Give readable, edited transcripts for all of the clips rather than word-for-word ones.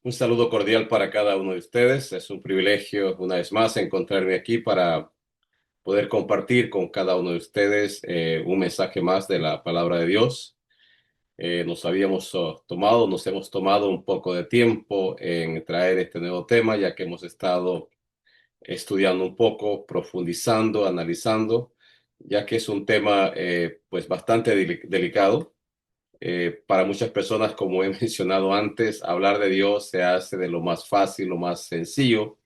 Un saludo cordial para cada uno de ustedes. Es un privilegio, una vez más, encontrarme aquí para poder compartir con cada uno de ustedes un mensaje más de la palabra de Dios. Nos hemos tomado un poco de tiempo en traer este nuevo tema, ya que hemos estado estudiando un poco, profundizando, analizando, ya que es un tema pues bastante delicado. Para muchas personas, como he mencionado antes, hablar de Dios se hace de lo más fácil, lo más sencillo,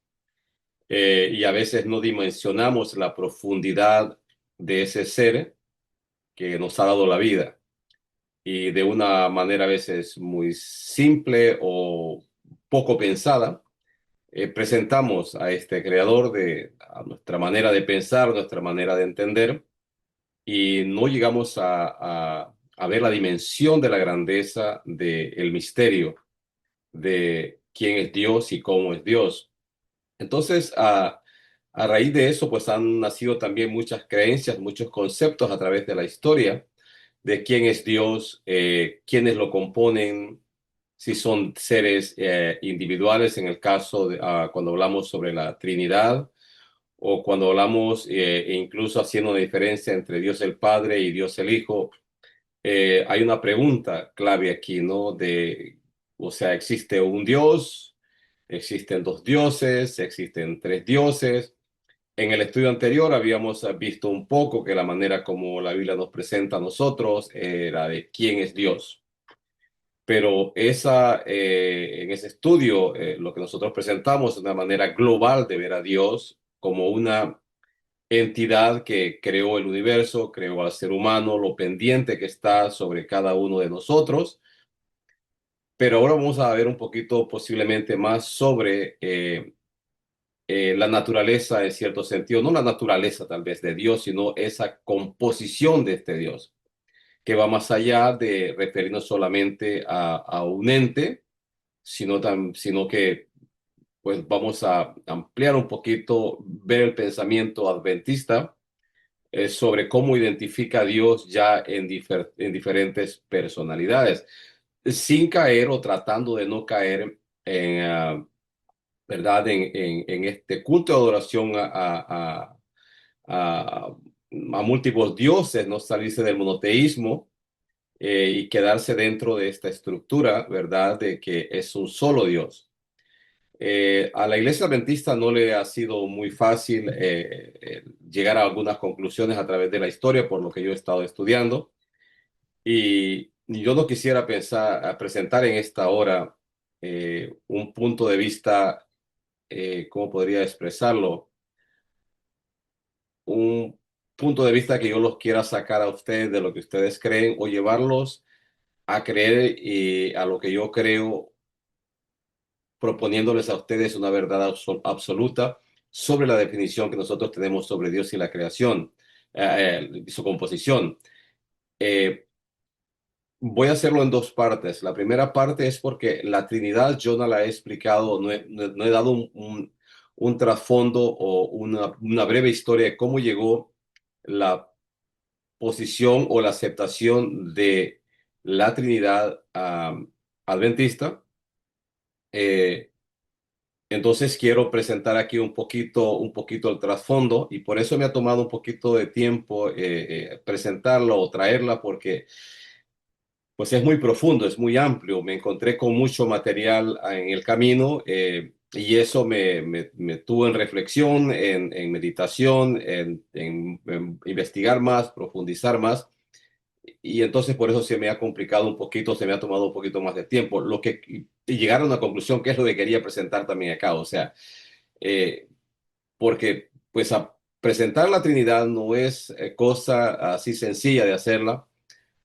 y a veces no dimensionamos la profundidad de ese ser que nos ha dado la vida. Y de una manera a veces muy simple o poco pensada, presentamos a este creador a nuestra manera de pensar, nuestra manera de entender, y no llegamos a ver la dimensión de la grandeza del misterio de quién es Dios y cómo es Dios. Entonces, a raíz de eso, pues han nacido también muchas creencias, muchos conceptos a través de la historia de quién es Dios, quiénes lo componen, si son seres individuales, en el caso de cuando hablamos sobre la Trinidad, o cuando hablamos e incluso haciendo una diferencia entre Dios el Padre y Dios el Hijo. Hay una pregunta clave aquí, ¿no? O sea, ¿existe un Dios? ¿Existen dos dioses? ¿Existen tres dioses? En el estudio anterior habíamos visto un poco que la manera como la Biblia nos presenta a nosotros era de quién es Dios. Pero en ese estudio, lo que nosotros presentamos es una manera global de ver a Dios como una entidad que creó el universo, creó al ser humano, lo pendiente que está sobre cada uno de nosotros. Pero ahora vamos a ver un poquito posiblemente más sobre la naturaleza en cierto sentido, no la naturaleza tal vez de Dios, sino esa composición de este Dios, que va más allá de referirnos solamente a un ente, sino que pues vamos a ampliar un poquito, ver el pensamiento adventista sobre cómo identifica a Dios ya en diferentes personalidades, sin caer o tratando de no caer en, ¿verdad? En este culto de adoración a, a múltiples dioses, no salirse del monoteísmo y quedarse dentro de esta estructura, ¿verdad? De que es un solo Dios. A la iglesia adventista no le ha sido muy fácil llegar a algunas conclusiones a través de la historia, por lo que yo he estado estudiando. Y yo no quisiera presentar en esta hora un punto de vista, ¿cómo podría expresarlo? Un punto de vista que yo los quiera sacar a ustedes de lo que ustedes creen o llevarlos a creer a lo que yo creo, proponiéndoles a ustedes una verdad absoluta sobre la definición que nosotros tenemos sobre Dios y la creación, su composición. Eh, Voy a hacerlo en dos partes. La primera parte es porque la Trinidad yo no la he explicado, no he dado un trasfondo o una breve historia de cómo llegó la posición o la aceptación de la Trinidad adventista. Eh, entonces quiero presentar aquí un poquito el trasfondo, y por eso me ha tomado un poquito de tiempo presentarla o traerla, porque pues es muy profundo, es muy amplio. Me encontré con mucho material en el camino, y eso me tuvo en reflexión, en meditación, en investigar más, profundizar más. Y entonces por eso se me ha complicado un poquito, se me ha tomado un poquito más de tiempo. Y llegar a una conclusión, que es lo que quería presentar también acá. O sea, eh, porque pues presentar la Trinidad no es cosa así sencilla de hacerla,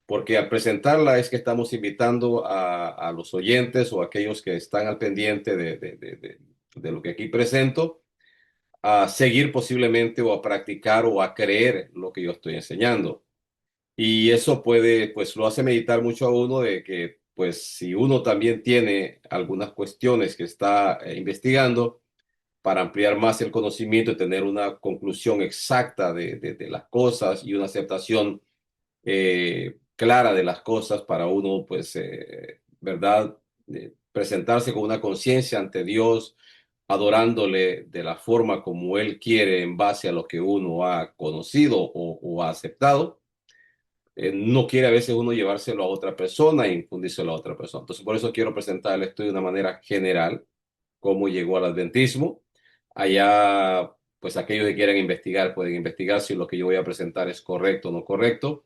porque al presentarla es que estamos invitando a los oyentes o a aquellos que están al pendiente de lo que aquí presento, a seguir posiblemente o a practicar o a creer lo que yo estoy enseñando. Y eso pues lo hace meditar mucho a uno de que, pues, si uno también tiene algunas cuestiones que está investigando para ampliar más el conocimiento y tener una conclusión exacta de las cosas y una aceptación clara de las cosas para uno, pues, ¿verdad? presentarse con una conciencia ante Dios, adorándole de la forma como Él quiere en base a lo que uno ha conocido o ha aceptado. No quiere a veces uno llevárselo a otra persona e infundírselo a otra persona. Entonces, por eso quiero presentar el estudio de una manera general, cómo llegó al adventismo. Allá, pues aquellos que quieran investigar pueden investigar si lo que yo voy a presentar es correcto o no correcto.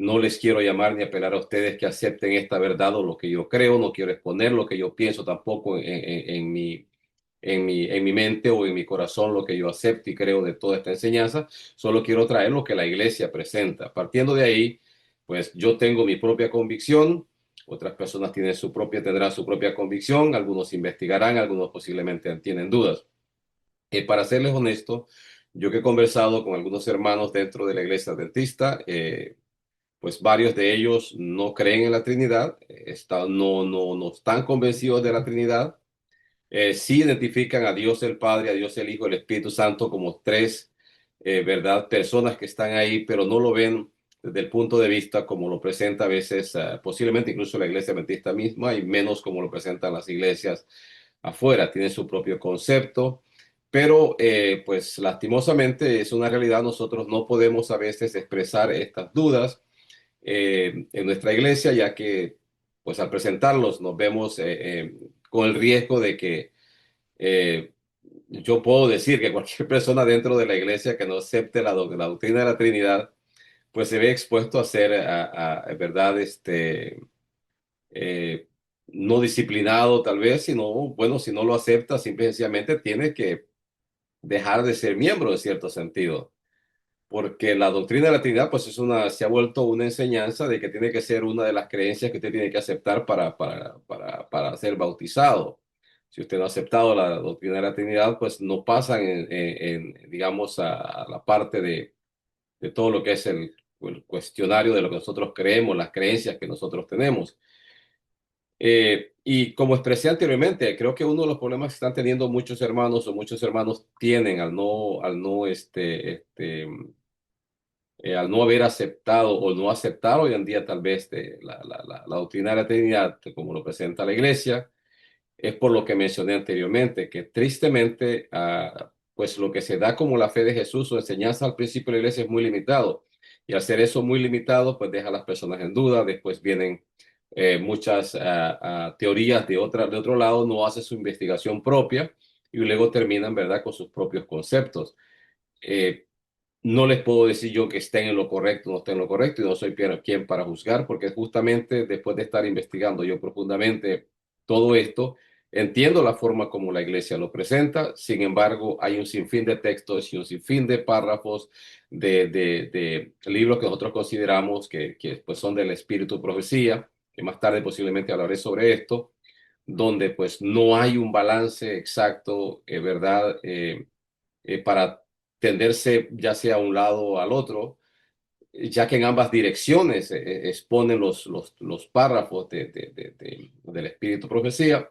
No les quiero llamar ni apelar a ustedes que acepten esta verdad o lo que yo creo. No quiero exponer lo que yo pienso tampoco en mi mente o en mi corazón, lo que yo acepto y creo de toda esta enseñanza. Solo quiero traer lo que la iglesia presenta. Partiendo de ahí, pues yo tengo mi propia convicción. Otras personas tendrán su propia convicción. Algunos investigarán, algunos posiblemente tienen dudas. Para serles honesto, yo que he conversado con algunos hermanos dentro de la iglesia adventista, pues varios de ellos no creen en la Trinidad, no están convencidos de la Trinidad. Sí identifican a Dios el Padre, a Dios el Hijo, el Espíritu Santo como tres, ¿verdad? Personas que están ahí, pero no lo ven desde el punto de vista como lo presenta a veces, posiblemente incluso la iglesia adventista misma, y menos como lo presentan las iglesias afuera. Tienen su propio concepto, pero pues lastimosamente es una realidad. Nosotros no podemos a veces expresar estas dudas en nuestra iglesia, ya que pues al presentarlos nos vemos con el riesgo de que eh, yo puedo decir que cualquier persona dentro de la iglesia que no acepte la doctrina de la Trinidad, pues se ve expuesto a ser, verdad, eh, no disciplinado tal vez, sino, bueno, si no lo acepta, simple y sencillamente tiene que dejar de ser miembro en cierto sentido. Porque la doctrina de la Trinidad, pues se ha vuelto una enseñanza de que tiene que ser una de las creencias que usted tiene que aceptar para ser bautizado. Si usted no ha aceptado la doctrina de la Trinidad, pues no pasan digamos, a la parte de todo lo que es el cuestionario de lo que nosotros creemos, las creencias que nosotros tenemos. Y como expresé anteriormente, creo que uno de los problemas que están teniendo muchos hermanos o muchos hermanos tienen al no haber aceptado o no aceptar hoy en día tal vez la doctrina de la Trinidad como lo presenta la Iglesia, es por lo que mencioné anteriormente, que tristemente, pues lo que se da como la fe de Jesús o enseñanza al principio de la Iglesia es muy limitado. Y al ser eso muy limitado, pues deja a las personas en duda. Después vienen muchas teorías de otro lado, no hace su investigación propia y luego terminan, ¿verdad?, con sus propios conceptos. Eh, no les puedo decir yo que estén en lo correcto o no estén en lo correcto, y no soy quien para juzgar, porque justamente después de estar investigando yo profundamente todo esto, entiendo la forma como la iglesia lo presenta. Sin embargo, hay un sinfín de textos y un sinfín de párrafos de libros que nosotros consideramos que pues son del espíritu profecía, que más tarde posiblemente hablaré sobre esto, donde pues no hay un balance exacto, ¿verdad? Para tenderse ya sea a un lado o al otro, ya que en ambas direcciones exponen los párrafos del Espíritu Profecía,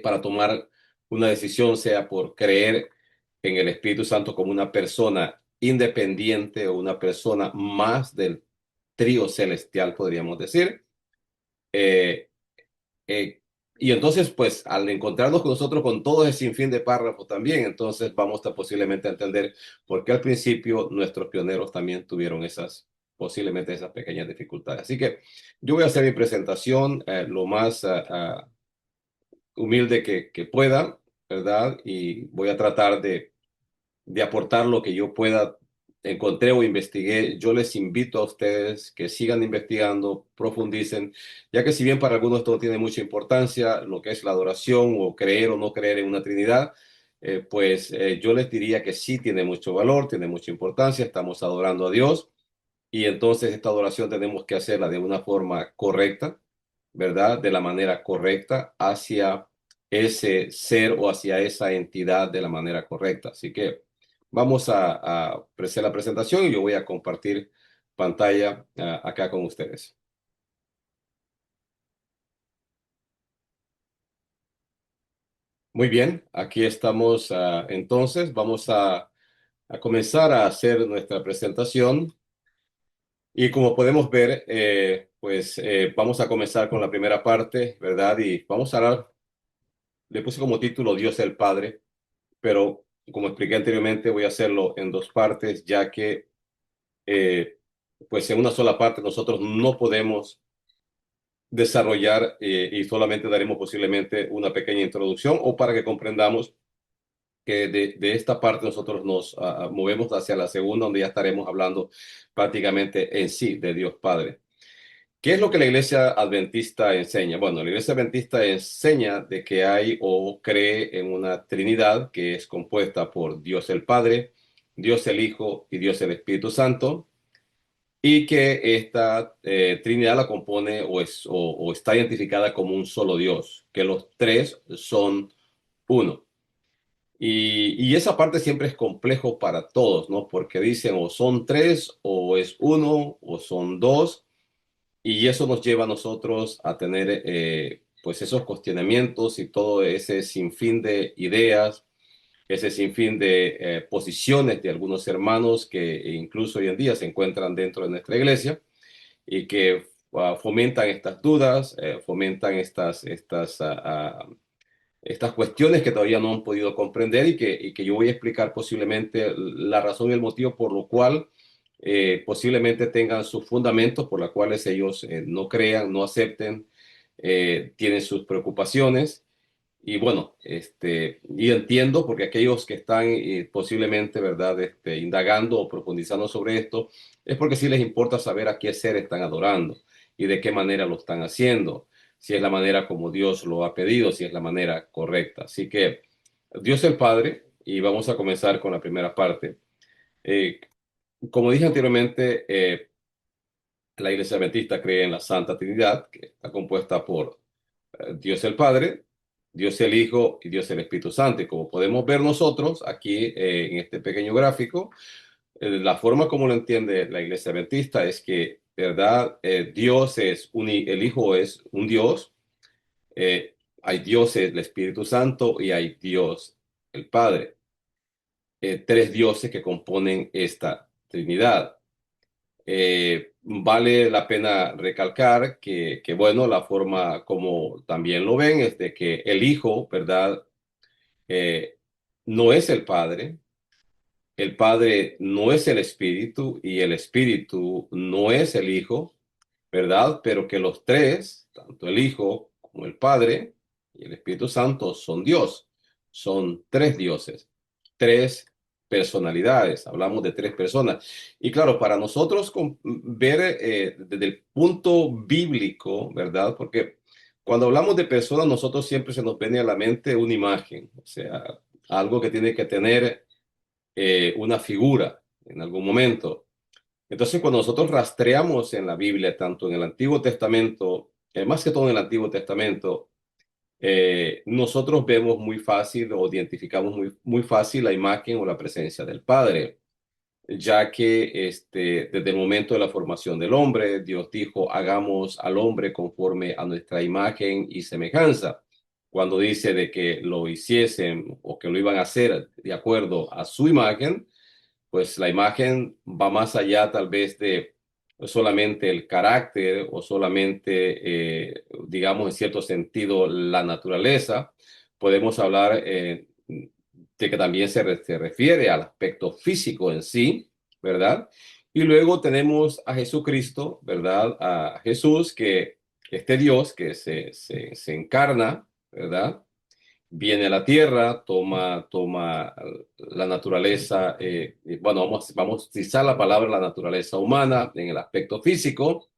para tomar una decisión, sea por creer en el Espíritu Santo como una persona independiente o una persona más del trío celestial, podríamos decir. Eh, eh, y entonces, pues, al encontrarnos con nosotros con todo ese sinfín de párrafos también, entonces vamos a posiblemente entender por qué al principio nuestros pioneros también tuvieron posiblemente esas pequeñas dificultades. Así que yo voy a hacer mi presentación lo más humilde que pueda, ¿verdad? Y voy a tratar de aportar lo que yo pueda, encontré o investigué. Yo les invito a ustedes que sigan investigando, profundicen, ya que si bien para algunos esto no tiene mucha importancia, lo que es la adoración o creer o no creer en una Trinidad, pues yo les diría que sí tiene mucho valor, tiene mucha importancia. Estamos adorando a Dios y entonces esta adoración tenemos que hacerla de una forma correcta, ¿verdad? De la manera correcta hacia ese ser o hacia esa entidad de la manera correcta. Así que vamos a hacer la presentación y yo voy a compartir pantalla acá con ustedes. Muy bien, aquí estamos. Entonces, vamos a comenzar a hacer nuestra presentación. Y como podemos ver, Pues vamos a comenzar con la primera parte, ¿verdad? Y vamos a hablar, le puse como título Dios el Padre, pero como expliqué anteriormente, voy a hacerlo en dos partes, ya que eh, pues en una sola parte nosotros no podemos desarrollar y solamente daremos posiblemente una pequeña introducción o para que comprendamos que de esta parte nosotros nos movemos hacia la segunda, donde ya estaremos hablando prácticamente en sí de Dios Padre. ¿Qué es lo que la iglesia adventista enseña? Bueno, la iglesia adventista enseña de que hay o cree en una Trinidad que es compuesta por Dios el Padre, Dios el Hijo y Dios el Espíritu Santo, y que esta Trinidad la compone o está identificada como un solo Dios, que los tres son uno. Y esa parte siempre es complejo para todos, ¿no? Porque dicen o son tres, o es uno, o son dos. Y eso nos lleva a nosotros a tener pues esos cuestionamientos y todo ese sinfín de ideas, ese sinfín de posiciones de algunos hermanos que incluso hoy en día se encuentran dentro de nuestra iglesia y que fomentan estas dudas, fomentan estas cuestiones que todavía no han podido comprender y que yo voy a explicar posiblemente la razón y el motivo por lo cual posiblemente tengan sus fundamentos por los cuales ellos no crean, no acepten, tienen sus preocupaciones. Y bueno, y entiendo porque aquellos que están posiblemente, ¿verdad?, indagando o profundizando sobre esto, es porque sí les importa saber a qué ser están adorando y de qué manera lo están haciendo, si es la manera como Dios lo ha pedido, si es la manera correcta. Así que Dios el Padre, y vamos a comenzar con la primera parte. Eh, Como dije anteriormente, la Iglesia Adventista cree en la Santa Trinidad, que está compuesta por Dios el Padre, Dios el Hijo y Dios el Espíritu Santo. Y como podemos ver nosotros aquí en este pequeño gráfico, la forma como lo entiende la Iglesia Adventista es que, ¿verdad? Dios es el Hijo es un Dios, hay Dios el Espíritu Santo y hay Dios el Padre. Tres dioses que componen esta Trinidad. Vale la pena recalcar bueno, la forma como también lo ven es de que el Hijo, ¿verdad? Eh, no es el Padre no es el Espíritu y el Espíritu no es el Hijo, ¿verdad? Pero que los tres, tanto el Hijo como el Padre y el Espíritu Santo, son Dios. Son tres dioses, tres personalidades. Hablamos de tres personas. Y claro, para nosotros ver desde el punto bíblico, ¿verdad? Porque cuando hablamos de personas, nosotros siempre se nos viene a la mente una imagen, o sea, algo que tiene que tener una figura en algún momento. Entonces, cuando nosotros rastreamos en la Biblia, tanto en el Antiguo Testamento, más que todo en el Antiguo Testamento, nosotros vemos muy fácil o identificamos muy fácil la imagen o la presencia del Padre, ya que desde el momento de la formación del hombre, Dios dijo, hagamos al hombre conforme a nuestra imagen y semejanza. Cuando dice de que lo hiciesen o que lo iban a hacer de acuerdo a su imagen, pues la imagen va más allá tal vez de solamente el carácter o solamente, digamos, en cierto sentido, la naturaleza. Podemos hablar de que también se refiere al aspecto físico en sí, ¿verdad? Y luego tenemos a Jesucristo, ¿verdad? A Jesús, que este Dios que se encarna, ¿verdad? Viene a la tierra, toma la naturaleza, bueno, vamos a utilizar la palabra la naturaleza humana en el aspecto físico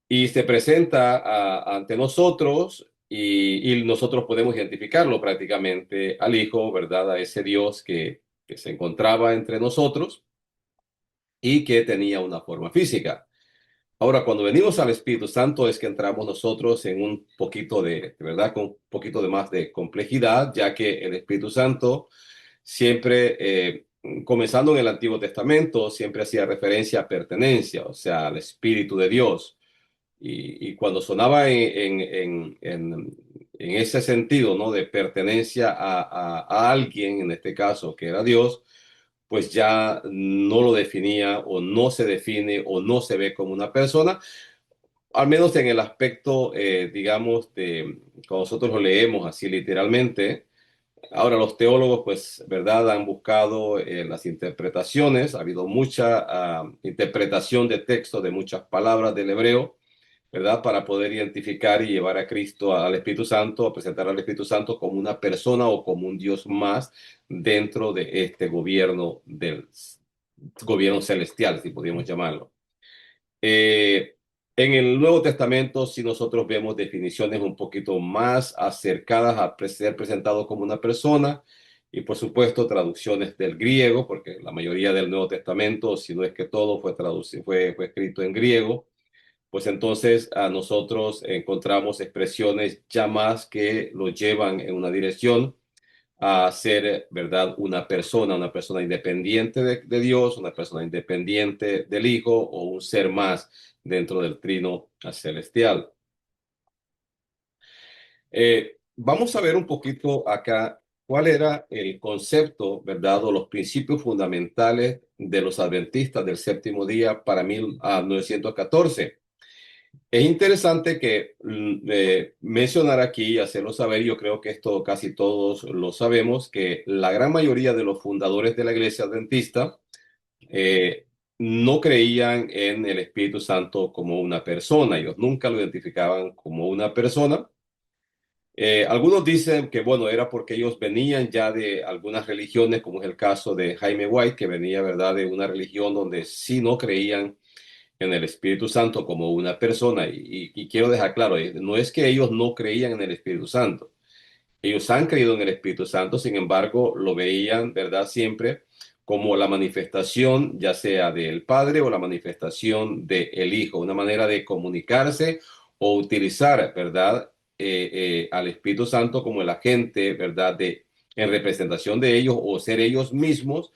y se presenta ante nosotros y nosotros podemos identificarlo prácticamente al Hijo, ¿verdad? A ese Dios que se encontraba entre nosotros y que tenía una forma física. Ahora, cuando venimos al Espíritu Santo es que entramos nosotros en un poquito de verdad, con un poquito de más de complejidad, ya que el Espíritu Santo siempre, comenzando en el Antiguo Testamento, siempre hacía referencia a pertenencia, o sea, al Espíritu de Dios. Y cuando sonaba en ese sentido, ¿no? De pertenencia a alguien, en este caso, que era Dios, pues ya no lo definía o no se define o no se ve como una persona, al menos en el aspecto, digamos, de cuando nosotros lo leemos así literalmente. Ahora los teólogos, pues, ¿verdad? Han buscado las interpretaciones. Ha habido mucha interpretación de texto de muchas palabras del hebreo, ¿verdad? Para poder identificar y llevar a Cristo, al Espíritu Santo, a presentar al Espíritu Santo como una persona o como un Dios más dentro de este gobierno del gobierno celestial, si podríamos llamarlo. Eh, en el Nuevo Testamento, si nosotros vemos definiciones un poquito más acercadas a ser presentado como una persona, y por supuesto traducciones del griego, porque la mayoría del Nuevo Testamento, si no es que todo fue traducido, fue escrito en griego, pues entonces a nosotros encontramos expresiones ya más que lo llevan en una dirección a ser, ¿verdad? Una persona independiente de Dios, una persona independiente del Hijo o un ser más dentro del trino celestial. Vamos a ver un poquito acá cuál era el concepto, ¿verdad? O los principios fundamentales de los adventistas del séptimo día para 1914. Es interesante que mencionar aquí y hacerlo saber, yo creo que esto casi todos lo sabemos, que la gran mayoría de los fundadores de la iglesia adventista eh, no creían en el Espíritu Santo como una persona, ellos nunca lo identificaban como una persona. Algunos dicen que, bueno, era porque ellos venían ya de algunas religiones, como es el caso de Jaime White, que venía, ¿verdad?, de una religión donde sí no creían en el Espíritu Santo como una persona. Y quiero dejar claro, no es que ellos no creían en el Espíritu Santo. Ellos han creído en el Espíritu Santo, sin embargo, lo veían, ¿verdad? Siempre como la manifestación, ya sea del Padre o la manifestación del Hijo, una manera de comunicarse o utilizar, ¿verdad? Al Espíritu Santo como el agente, ¿verdad? En representación de ellos o ser ellos mismos,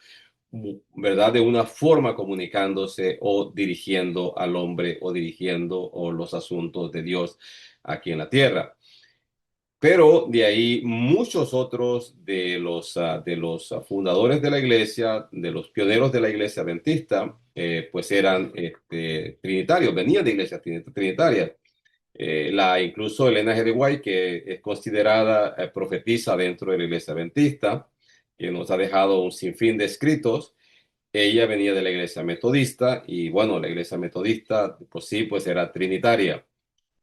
¿verdad? De una forma comunicándose o dirigiendo al hombre o dirigiendo o los asuntos de Dios aquí en la tierra. Pero de ahí muchos otros de los fundadores de la iglesia, de los pioneros de la iglesia adventista, pues eran trinitarios, venían de iglesias trinitarias. Incluso Elena G. de White, que es considerada profetisa dentro de la iglesia adventista, que nos ha dejado un sinfín de escritos. Ella venía de la iglesia metodista y bueno, la iglesia metodista, pues sí, pues era trinitaria.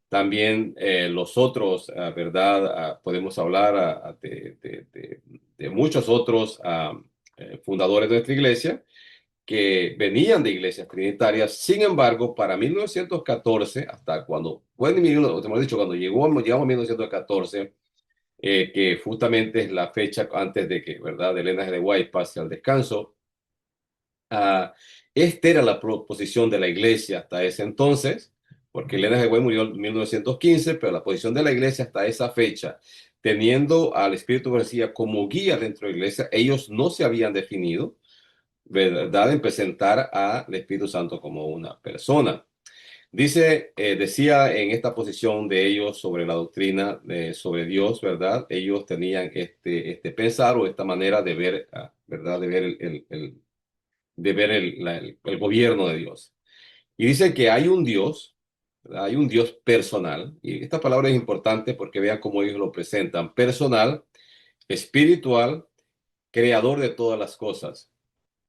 También los otros, ¿verdad? Podemos hablar de muchos otros fundadores de nuestra iglesia que venían de iglesias trinitarias. Sin embargo, para 1914, hasta cuando, bueno, hemos dicho, cuando llegamos a 1914, que justamente es la fecha antes de que, ¿verdad?, Elena G. de White pase al descanso. Esta era la posición de la iglesia hasta ese entonces, porque Elena G. White murió en 1915, pero la posición de la iglesia hasta esa fecha, teniendo al Espíritu García como guía dentro de la iglesia, ellos no se habían definido, ¿verdad?, en presentar al Espíritu Santo como una persona. Decía en esta posición de ellos sobre la doctrina sobre Dios, ¿verdad? Ellos tenían este pensar o esta manera de ver, ¿verdad? De ver el gobierno de Dios. Y dice que hay un Dios, ¿verdad? Hay un Dios personal, y esta palabra es importante porque vean cómo ellos lo presentan, personal, espiritual, creador de todas las cosas,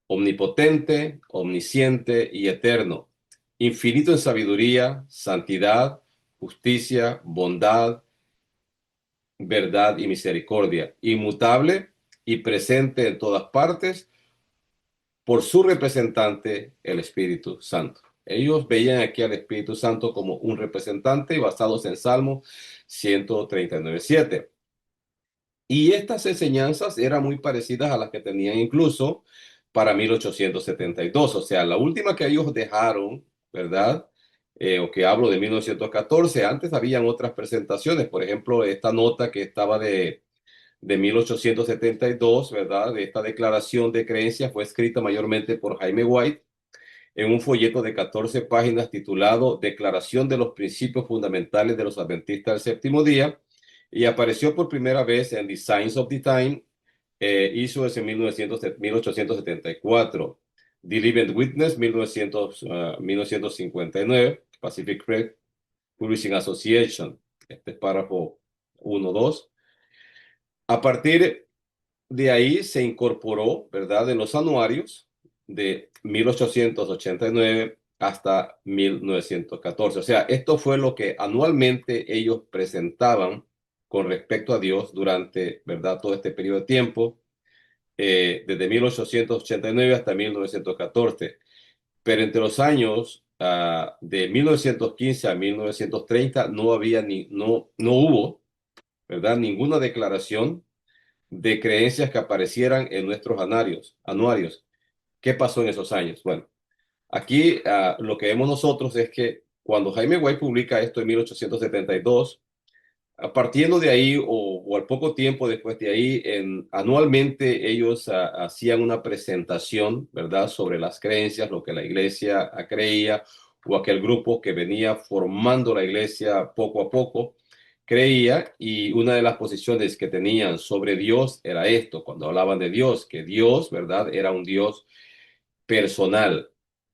omnipotente, omnisciente y eterno, infinito en sabiduría, santidad, justicia, bondad, verdad y misericordia, inmutable y presente en todas partes por su representante, el Espíritu Santo. Ellos veían aquí al Espíritu Santo como un representante basados en Salmo 139:7. Y estas enseñanzas eran muy parecidas a las que tenían incluso para 1872. O sea, la última que ellos dejaron, ¿verdad? O que hablo de 1914. Antes habían otras presentaciones. Por ejemplo, esta nota que estaba de 1872, ¿verdad? De esta declaración de creencia fue escrita mayormente por Jaime White en un folleto de 14 páginas titulado Declaración de los Principios Fundamentales de los Adventistas del Séptimo Día, y apareció por primera vez en The Signs of the Time, Issues en 1874, The Living Witness, 1959, Pacific Crest, Publishing Association. Este es párrafo 1.2. A partir de ahí se incorporó, ¿verdad?, en los anuarios de 1889 hasta 1914. O sea, esto fue lo que anualmente ellos presentaban con respecto a Dios durante, ¿verdad?, todo este periodo de tiempo, desde 1889 hasta 1914. Pero entre los años de 1915 a 1930 no había no hubo, ¿verdad?, ninguna declaración de creencias que aparecieran en nuestros anuarios. ¿Qué pasó en esos años? Bueno, aquí lo que vemos nosotros es que cuando Jaime White publica esto en 1872, partiendo de ahí o al poco tiempo después de ahí, anualmente ellos hacían una presentación, ¿verdad?, sobre las creencias, lo que la iglesia creía o aquel grupo que venía formando la iglesia poco a poco creía, y una de las posiciones que tenían sobre Dios era esto, cuando hablaban de Dios, que Dios, ¿verdad?, era un Dios personal,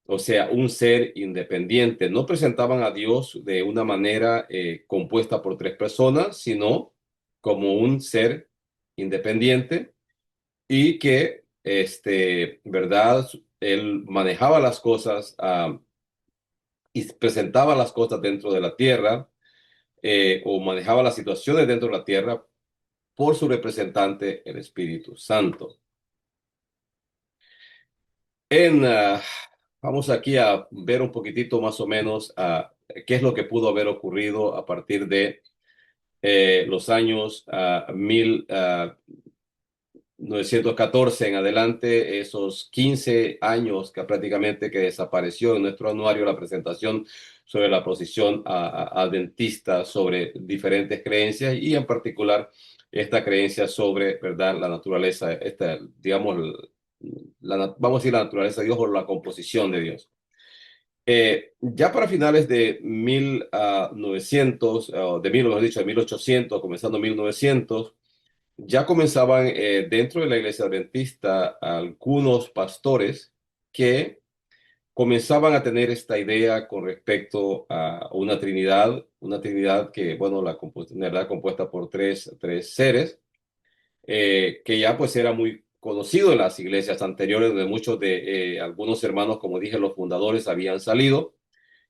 o sea, un ser independiente. No presentaban a Dios de una manera compuesta por tres personas, sino como un ser independiente y que, ¿verdad? Él manejaba las cosas y presentaba las cosas dentro de la tierra, o manejaba las situaciones dentro de la tierra por su representante, el Espíritu Santo. En, vamos aquí a ver un poquitito más o menos qué es lo que pudo haber ocurrido a partir de los años 1914 en adelante, esos 15 años que prácticamente que desapareció en nuestro anuario la presentación sobre la posición adventista sobre diferentes creencias y en particular esta creencia sobre, ¿verdad?, la naturaleza, digamos, vamos a decir la naturaleza de Dios o la composición de Dios. Ya para finales de 1900, mejor dicho, de 1800, comenzando 1900, ya comenzaban dentro de la iglesia adventista algunos pastores que comenzaban a tener esta idea con respecto a una trinidad que, bueno, ¿verdad?, compuesta por tres seres, que ya pues era muy conocido en las iglesias anteriores, donde muchos de algunos hermanos, como dije, los fundadores habían salido,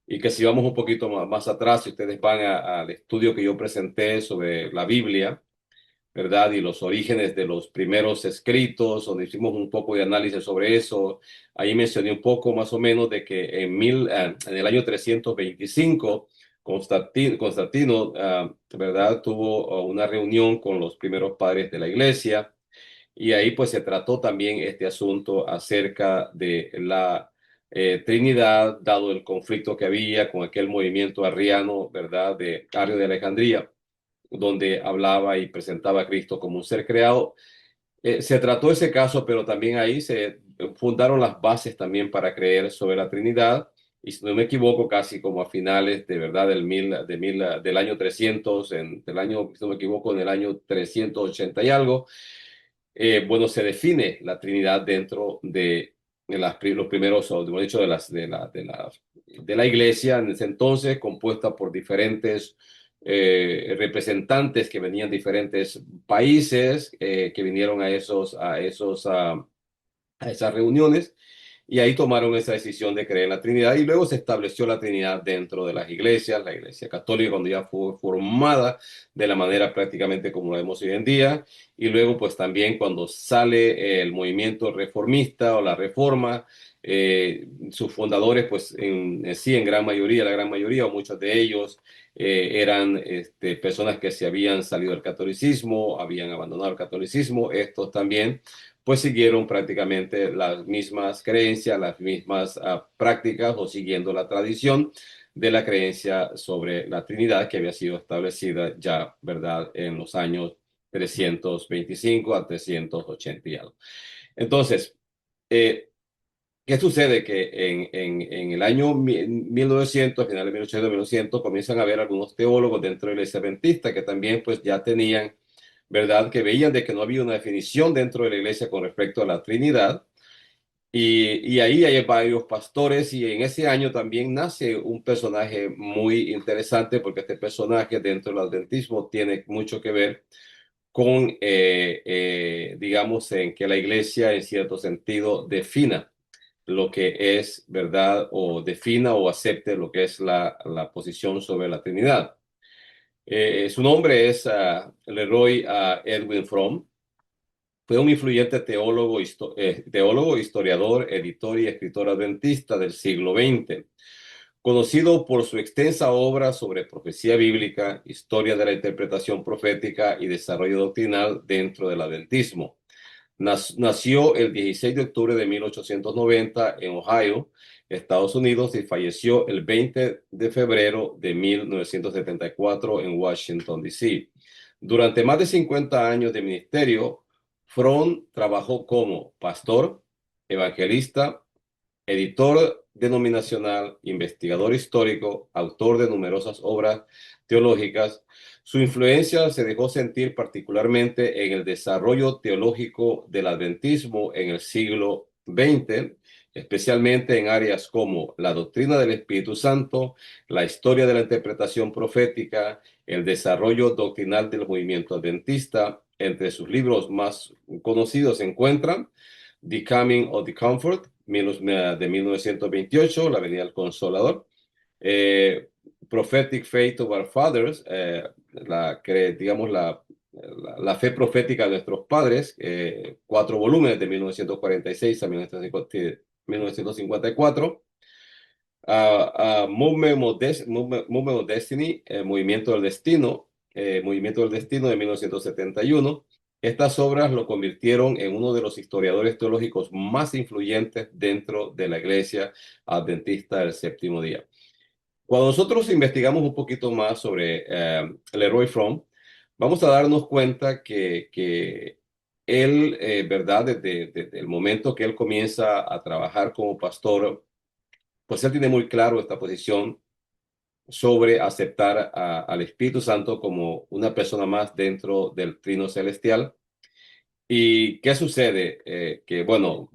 y que si vamos un poquito más atrás, si ustedes van al estudio que yo presenté sobre la Biblia, ¿verdad?, y los orígenes de los primeros escritos, donde hicimos un poco de análisis sobre eso, ahí mencioné un poco más o menos de que en el año 325, Constantino, ¿verdad?, tuvo una reunión con los primeros padres de la iglesia, y ahí pues se trató también este asunto acerca de la Trinidad, dado el conflicto que había con aquel movimiento arriano, ¿verdad?, de Arrio de Alejandría, donde hablaba y presentaba a Cristo como un ser creado. Se trató ese caso, pero también ahí se fundaron las bases también para creer sobre la Trinidad. Y si no me equivoco, casi como a finales de verdad del año 300, del año, si no me equivoco, en el año 380 y algo, bueno, se define la Trinidad dentro de los primeros, o mejor dicho, de la iglesia en ese entonces, compuesta por diferentes representantes que venían de diferentes países, que vinieron a esas reuniones, y ahí tomaron esa decisión de creer en la Trinidad, y luego se estableció la Trinidad dentro de las iglesias, la Iglesia Católica cuando ya fue formada de la manera prácticamente como lo vemos hoy en día, y luego pues también cuando sale el movimiento reformista o la Reforma, sus fundadores pues sí, en gran mayoría, la gran mayoría o muchos de ellos eran personas que se habían salido del catolicismo, habían abandonado el catolicismo, estos también pues siguieron prácticamente las mismas creencias, las mismas prácticas, o siguiendo la tradición de la creencia sobre la Trinidad que había sido establecida ya, ¿verdad?, en los años 325 a 380 y algo. Entonces, ¿qué sucede? Que en el año 1900, a finales de 1800, 1900, comienzan a haber algunos teólogos dentro de la iglesia adventista que también pues ya tenían, ¿verdad?, que veían de que no había una definición dentro de la iglesia con respecto a la Trinidad, Y ahí hay varios pastores y en ese año también nace un personaje muy interesante porque este personaje dentro del adventismo tiene mucho que ver con, digamos, en que la iglesia en cierto sentido defina lo que es verdad o defina o acepte lo que es la posición sobre la Trinidad. Su nombre es Leroy Edwin Fromm. Fue un influyente teólogo, teólogo, historiador, editor y escritor adventista del siglo XX, conocido por su extensa obra sobre profecía bíblica, historia de la interpretación profética y desarrollo doctrinal dentro del adventismo. Nació el 16 de octubre de 1890 en Ohio, Estados Unidos, y falleció el 20 de febrero de 1974 en Washington, D.C. Durante más de 50 años de ministerio, Fromm trabajó como pastor, evangelista, editor denominacional, investigador histórico, autor de numerosas obras teológicas. Su influencia se dejó sentir particularmente en el desarrollo teológico del adventismo en el siglo XX, especialmente en áreas como la doctrina del Espíritu Santo, la historia de la interpretación profética, el desarrollo doctrinal del movimiento adventista. Entre sus libros más conocidos se encuentran The Coming of the Comfort, de 1928, La Venida del Consolador, eh, Prophetic Faith of Our Fathers, digamos la fe profética de nuestros padres, 4 volúmenes de 1946 a 1954, Movement of Destiny, Movimiento del Destino de 1971. Estas obras lo convirtieron en uno de los historiadores teológicos más influyentes dentro de la Iglesia Adventista del Séptimo Día. Cuando nosotros investigamos un poquito más sobre Leroy Fromm, vamos a darnos cuenta que él, ¿verdad? Desde el momento que él comienza a trabajar como pastor, pues él tiene muy claro esta posición sobre aceptar al Espíritu Santo como una persona más dentro del trino celestial. ¿Y qué sucede? Que bueno,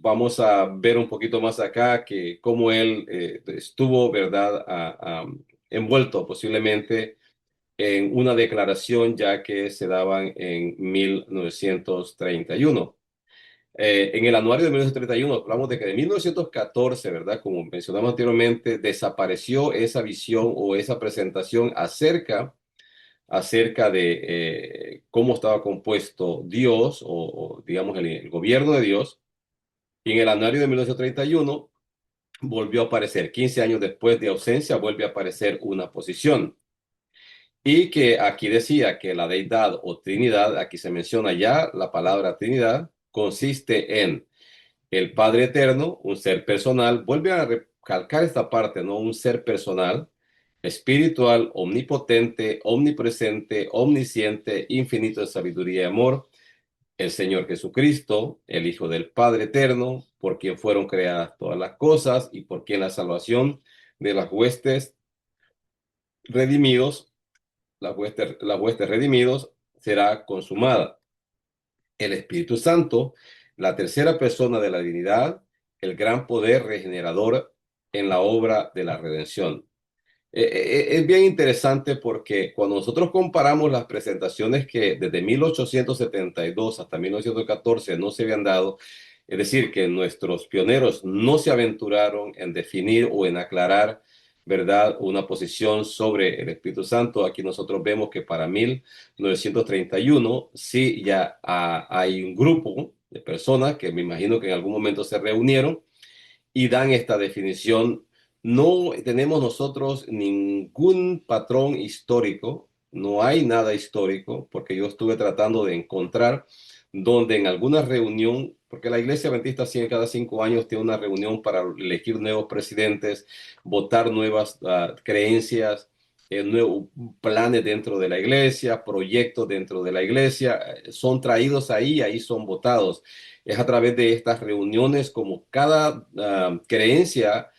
vamos a ver un poquito más acá que cómo él estuvo, ¿verdad?, envuelto posiblemente en una declaración ya que se daban en 1931. En el anuario de 1931 hablamos de que de 1914, ¿verdad? Como mencionamos anteriormente, desapareció esa visión o esa presentación acerca de cómo estaba compuesto Dios o digamos, el gobierno de Dios. Y en el anuario de 1931 volvió a aparecer, 15 años después de ausencia, vuelve a aparecer una posición. Y que aquí decía que la deidad o Trinidad, aquí se menciona ya la palabra Trinidad, consiste en el Padre Eterno, un ser personal. Vuelve a recalcar esta parte, ¿no? Un ser personal, espiritual, omnipotente, omnipresente, omnisciente, infinito en sabiduría y amor. El Señor Jesucristo, el Hijo del Padre Eterno, por quien fueron creadas todas las cosas y por quien la salvación de las huestes redimidos, las huestes redimidos, será consumada. El Espíritu Santo, la tercera persona de la divinidad, el gran poder regenerador en la obra de la redención. Es bien interesante porque cuando nosotros comparamos las presentaciones que desde 1872 hasta 1914 no se habían dado, es decir, que nuestros pioneros no se aventuraron en definir o en aclarar, ¿verdad?, una posición sobre el Espíritu Santo. Aquí nosotros vemos que para 1931 sí ya hay un grupo de personas que me imagino que en algún momento se reunieron y dan esta definición. No tenemos nosotros ningún patrón histórico, no hay nada histórico, porque yo estuve tratando de encontrar donde en alguna reunión, porque la Iglesia Adventista cada 5 años tiene una reunión para elegir nuevos presidentes, votar nuevas creencias, nuevos planes dentro de la iglesia, proyectos dentro de la iglesia, son traídos ahí, ahí son votados. Es a través de estas reuniones como cada creencia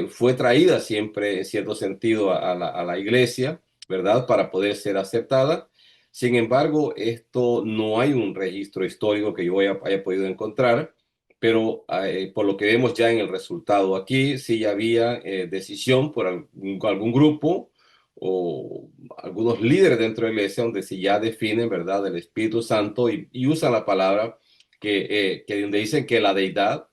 fue traída siempre en cierto sentido a la iglesia, ¿verdad? Para poder ser aceptada. Sin embargo, esto no hay un registro histórico que yo haya podido encontrar pero por lo que vemos ya en el resultado aquí, sí ya había decisión por algún grupo o algunos líderes dentro de la iglesia donde sí ya definen, ¿verdad?, el Espíritu Santo y usan la palabra que donde dicen que la deidad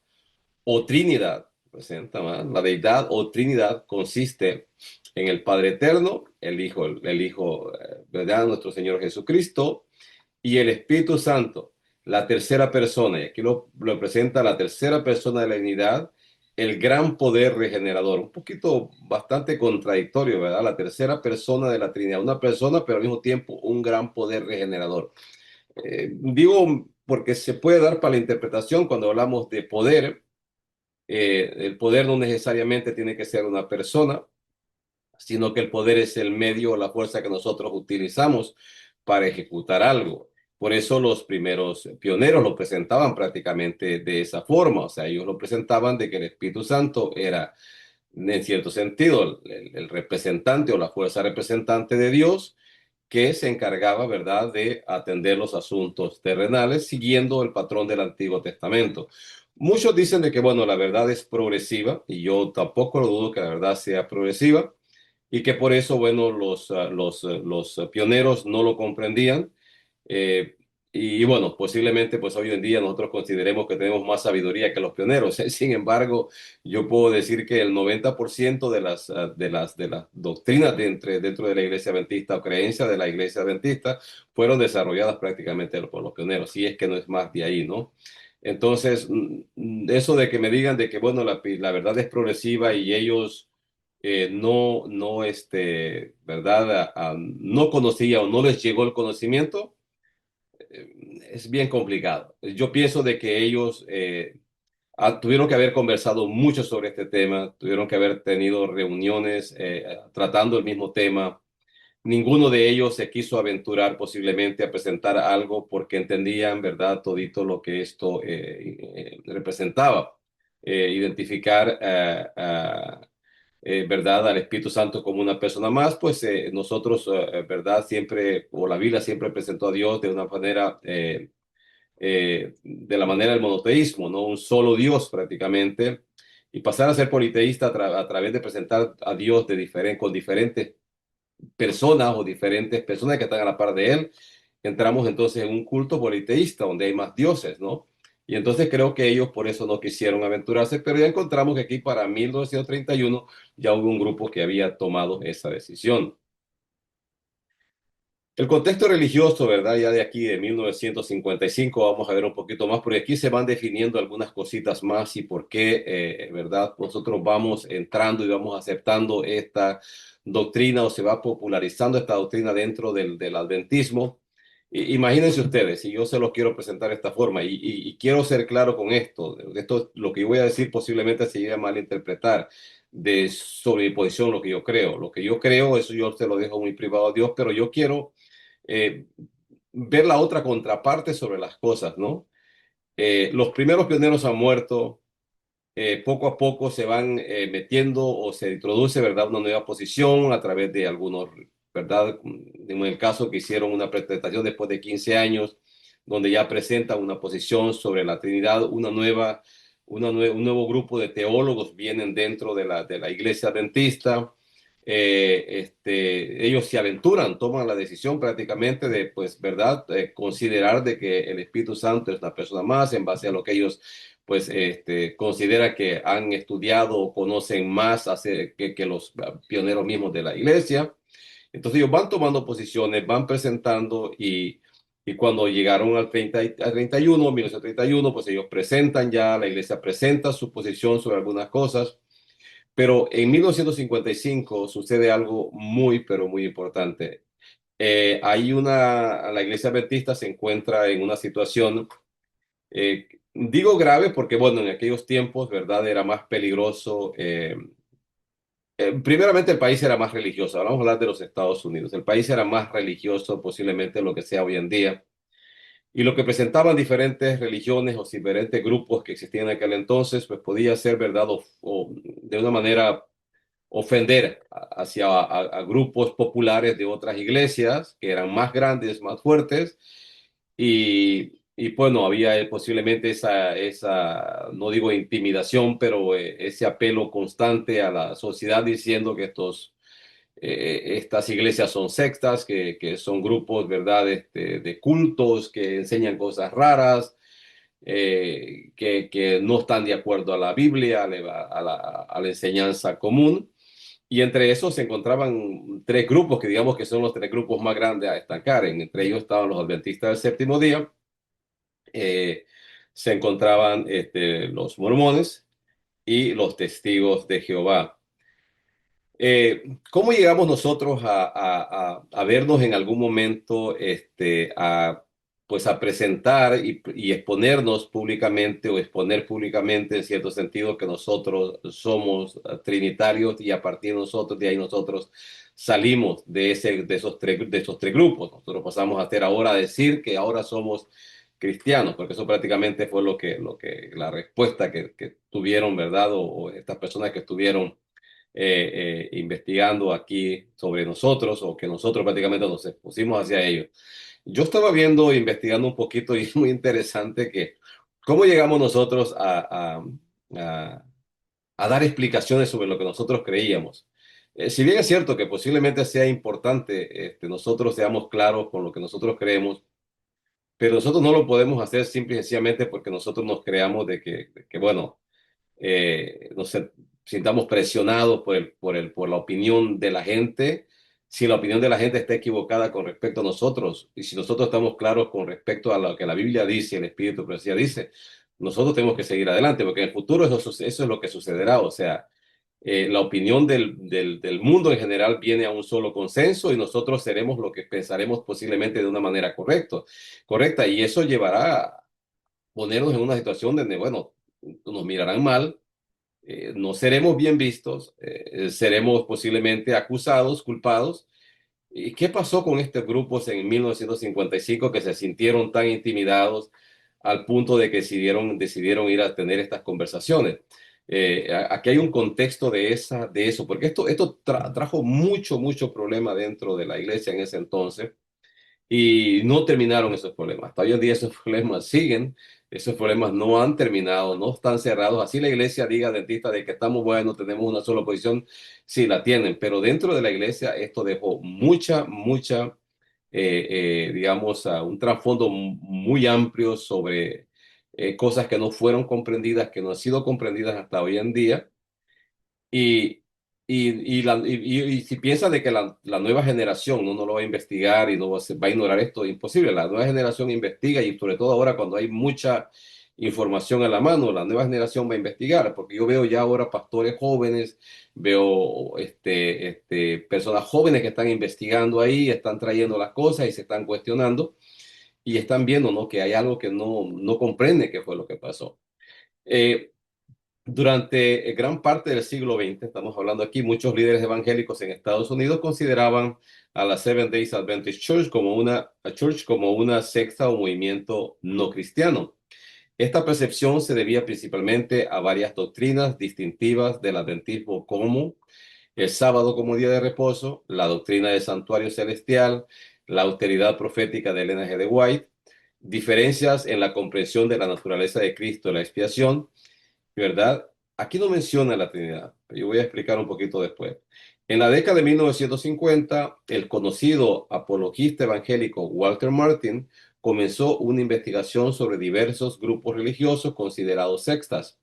o Trinidad, presenta más, la deidad o Trinidad consiste en el Padre Eterno, el Hijo, ¿verdad?, nuestro Señor Jesucristo, y el Espíritu Santo, la tercera persona, y aquí lo presenta la tercera persona de la Trinidad, el gran poder regenerador. Un poquito bastante contradictorio, ¿verdad? La tercera persona de la Trinidad, una persona, pero al mismo tiempo un gran poder regenerador. Digo porque se puede dar para la interpretación cuando hablamos de poder. El poder no necesariamente tiene que ser una persona, sino que el poder es el medio o la fuerza que nosotros utilizamos para ejecutar algo. Por eso los primeros pioneros lo presentaban prácticamente de esa forma, o sea, ellos lo presentaban de que el Espíritu Santo era, en cierto sentido, el representante o la fuerza representante de Dios que se encargaba, ¿verdad?, de atender los asuntos terrenales siguiendo el patrón del Antiguo Testamento. Muchos dicen de que, bueno, la verdad es progresiva y yo tampoco lo dudo que la verdad sea progresiva y que por eso, bueno, los pioneros no lo comprendían. eh, y bueno, posiblemente pues hoy en día nosotros consideremos que tenemos más sabiduría que los pioneros. Sin embargo, yo puedo decir que el 90% de las doctrinas dentro de la iglesia adventista o creencias de la iglesia adventista fueron desarrolladas prácticamente por los pioneros, si es que no es más de ahí, ¿no? Entonces, eso de que me digan de que, bueno, la verdad es progresiva y ellos ¿verdad? No conocía o no les llegó el conocimiento, es bien complicado. Yo pienso de que ellos tuvieron que haber conversado mucho sobre este tema, tuvieron que haber tenido reuniones tratando el mismo tema. Ninguno de ellos se quiso aventurar posiblemente a presentar algo porque entendían, ¿verdad?, todito lo que esto representaba. Identificar ¿verdad?, al Espíritu Santo como una persona más, pues nosotros, ¿verdad?, siempre, o la Biblia siempre presentó a Dios de una manera, de la manera del monoteísmo, ¿no? Un solo Dios prácticamente, y pasar a ser politeísta a través de presentar a Dios con diferentes personas o diferentes personas que están a la par de él, entramos entonces en un culto politeísta donde hay más dioses, ¿no? Y entonces creo que ellos por eso no quisieron aventurarse, pero ya encontramos que aquí para 1931 ya hubo un grupo que había tomado esa decisión. El contexto religioso, ¿verdad? Ya de aquí de 1955 vamos a ver un poquito más, porque aquí se van definiendo algunas cositas más y por qué, ¿verdad? Nosotros vamos entrando y vamos aceptando esta doctrina o se va popularizando esta doctrina dentro del adventismo. Imagínense ustedes, y yo se los quiero presentar de esta forma, y quiero ser claro con esto. Esto, lo que yo voy a decir posiblemente se llegue a malinterpretar sobre mi posición, lo que yo creo. Lo que yo creo, eso yo se lo dejo muy privado a Dios, pero yo quiero eh, ver la otra contraparte sobre las cosas, ¿no? Los primeros pioneros han muerto, poco a poco se van metiendo o se introduce, ¿verdad?, una nueva posición a través de algunos, ¿verdad? En el caso que hicieron una presentación después de 15 años, donde ya presentan una posición sobre la Trinidad, un nuevo grupo de teólogos vienen dentro de la iglesia adventista. Ellos se aventuran, toman la decisión prácticamente de, pues, ¿verdad?, considerar de que el Espíritu Santo es una persona más en base a lo que ellos pues considera que han estudiado o conocen más que los pioneros mismos de la iglesia. Entonces ellos van tomando posiciones, van presentando y cuando llegaron al 31, 1931, pues ellos presentan ya, la iglesia presenta su posición sobre algunas cosas, pero en 1955 sucede algo muy, pero muy importante. La iglesia adventista se encuentra en una situación digo grave porque, bueno, en aquellos tiempos, ¿verdad? Era más peligroso. Primeramente, el país era más religioso. Ahora vamos a hablar de los Estados Unidos. El país era más religioso posiblemente de lo que sea hoy en día. Y lo que presentaban diferentes religiones o diferentes grupos que existían en aquel entonces, pues podía ser, ¿verdad? O de una manera ofender a grupos populares de otras iglesias que eran más grandes, más fuertes y bueno, había posiblemente no digo intimidación, pero ese apelo constante a la sociedad diciendo que estas iglesias son sectas, que son grupos, ¿verdad?, de cultos que enseñan cosas raras, que no están de acuerdo a la Biblia, a la enseñanza común. Y entre esos se encontraban tres grupos que digamos que son los tres grupos más grandes a destacar. Entre ellos estaban los adventistas del séptimo día, eh, se encontraban los mormones y los testigos de Jehová. ¿Cómo llegamos nosotros a vernos en algún momento, pues a presentar y exponernos públicamente o exponer públicamente en cierto sentido que nosotros somos trinitarios y a partir de nosotros, de ahí nosotros salimos de esos tres grupos? Nosotros pasamos a hacer ahora, a decir que ahora somos cristianos, porque eso prácticamente fue la respuesta que tuvieron, ¿verdad? O estas personas que estuvieron investigando aquí sobre nosotros o que nosotros prácticamente nos expusimos hacia ellos. Yo estaba viendo, investigando un poquito y es muy interesante que cómo llegamos nosotros a, a dar explicaciones sobre lo que nosotros creíamos. Si bien es cierto que posiblemente sea importante nosotros seamos claros con lo que nosotros creemos, pero nosotros no lo podemos hacer simple y sencillamente porque nosotros nos creamos bueno, nos sintamos presionados por la opinión de la gente, si la opinión de la gente está equivocada con respecto a nosotros, y si nosotros estamos claros con respecto a lo que la Biblia dice, el Espíritu Profecía dice, nosotros tenemos que seguir adelante, porque en el futuro eso es lo que sucederá. O sea, la opinión del mundo en general viene a un solo consenso y nosotros seremos lo que pensaremos posiblemente de una manera correcta, y eso llevará a ponernos en una situación donde, bueno, nos mirarán mal, no seremos bien vistos, seremos posiblemente acusados, culpados. ¿Y qué pasó con estos grupos en 1955 que se sintieron tan intimidados al punto de que decidieron ir a tener estas conversaciones? Aquí hay un contexto de eso, porque esto trajo mucho problema dentro de la iglesia en ese entonces. Y no terminaron esos problemas. Hasta hoy en día esos problemas siguen, esos problemas no han terminado, no están cerrados. Así la iglesia diga adventista de que estamos buenos, tenemos una sola posición, sí la tienen, pero dentro de la iglesia esto dejó mucha, digamos, un trasfondo muy amplio sobre cosas que no fueron comprendidas, que no han sido comprendidas hasta hoy en día. Y, y si piensa de que la nueva generación no lo va a investigar y no va a ignorar esto, imposible. La nueva generación investiga y sobre todo ahora cuando hay mucha información a la mano, la nueva generación va a investigar, porque yo veo ya ahora pastores jóvenes, veo personas jóvenes que están investigando ahí, están trayendo las cosas y se están cuestionando y están viendo, ¿no?, que hay algo que no comprende qué fue lo que pasó. Eh, Durante gran parte del siglo XX, estamos hablando aquí, muchos líderes evangélicos en Estados Unidos consideraban a la Seventh Day Adventist Church como una secta o movimiento no cristiano. Esta percepción se debía principalmente a varias doctrinas distintivas del adventismo, como el sábado como día de reposo, la doctrina del santuario celestial, la austeridad profética de Ellen G. de White, diferencias en la comprensión de la naturaleza de Cristo, la expiación, ¿verdad? Aquí no menciona la Trinidad, yo voy a explicar un poquito después. En la década de 1950, el conocido apologista evangélico Walter Martin comenzó una investigación sobre diversos grupos religiosos considerados sectas.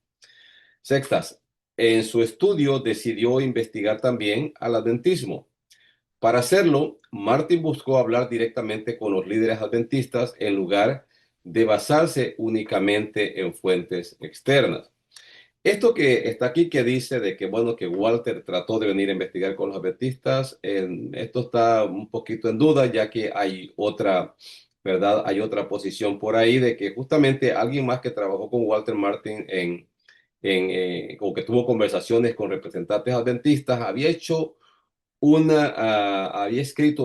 En su estudio decidió investigar también al adventismo. Para hacerlo, Martin buscó hablar directamente con los líderes adventistas en lugar de basarse únicamente en fuentes externas. Esto que está aquí que dice de que, bueno, que Walter trató de venir a investigar con los adventistas, esto está un poquito en duda, ya que hay otra, ¿verdad? Hay otra posición por ahí de que justamente alguien más que trabajó con Walter Martin o que tuvo conversaciones con representantes adventistas, había escrito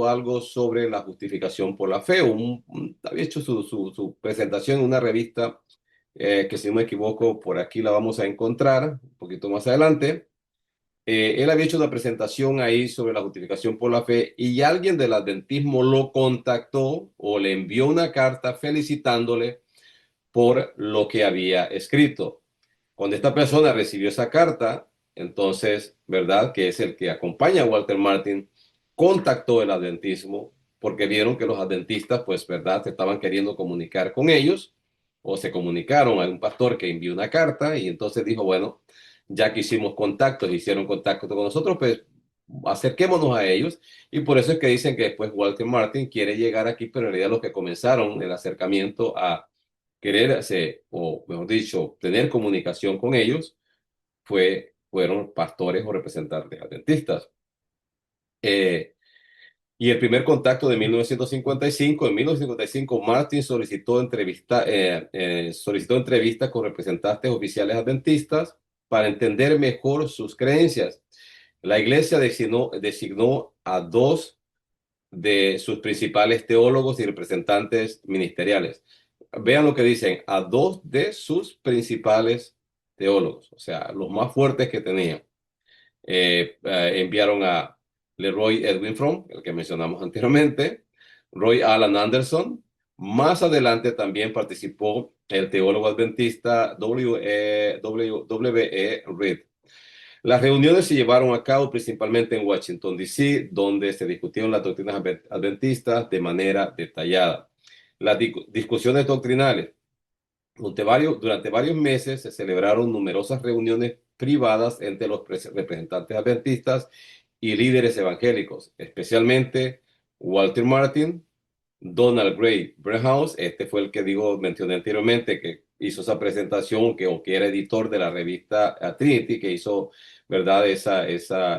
algo sobre la justificación por la fe, había hecho su presentación en una revista que si no me equivoco, por aquí la vamos a encontrar un poquito más adelante. Él había hecho una presentación ahí sobre la justificación por la fe y alguien del adventismo lo contactó o le envió una carta felicitándole por lo que había escrito. Cuando esta persona recibió esa carta, entonces, ¿verdad? Que es el que acompaña a Walter Martin, contactó el adventismo porque vieron que los adventistas, pues, ¿verdad? Se estaban queriendo comunicar con ellos o se comunicaron a un pastor que envió una carta y entonces dijo, bueno, ya que hicimos contactos, hicieron contacto con nosotros, pues acerquémonos a ellos. Y por eso es que dicen que después Walter Martin quiere llegar aquí, pero en realidad los que comenzaron el acercamiento a querer hacer, o mejor dicho, tener comunicación con ellos, fueron pastores o representantes adventistas. Eh, y el primer contacto de 1955, en 1955 Martin solicitó entrevistas con representantes oficiales adventistas para entender mejor sus creencias. La iglesia designó a dos de sus principales teólogos y representantes ministeriales. Vean lo que dicen, a dos de sus principales teólogos, o sea, los más fuertes que tenían. Enviaron a Leroy Edwin Fromm, el que mencionamos anteriormente, Roy Alan Anderson. Más adelante también participó el teólogo adventista W. E. Reed. Las reuniones se llevaron a cabo principalmente en Washington, D.C., donde se discutieron las doctrinas adventistas de manera detallada. Las discusiones doctrinales. Durante varios meses se celebraron numerosas reuniones privadas entre los representantes adventistas y líderes evangélicos, especialmente Walter Martin, Donald Gray Brenthouse. Este fue el que mencioné anteriormente, que hizo esa presentación, o que era editor de la revista Trinity, que hizo, ¿verdad?, esa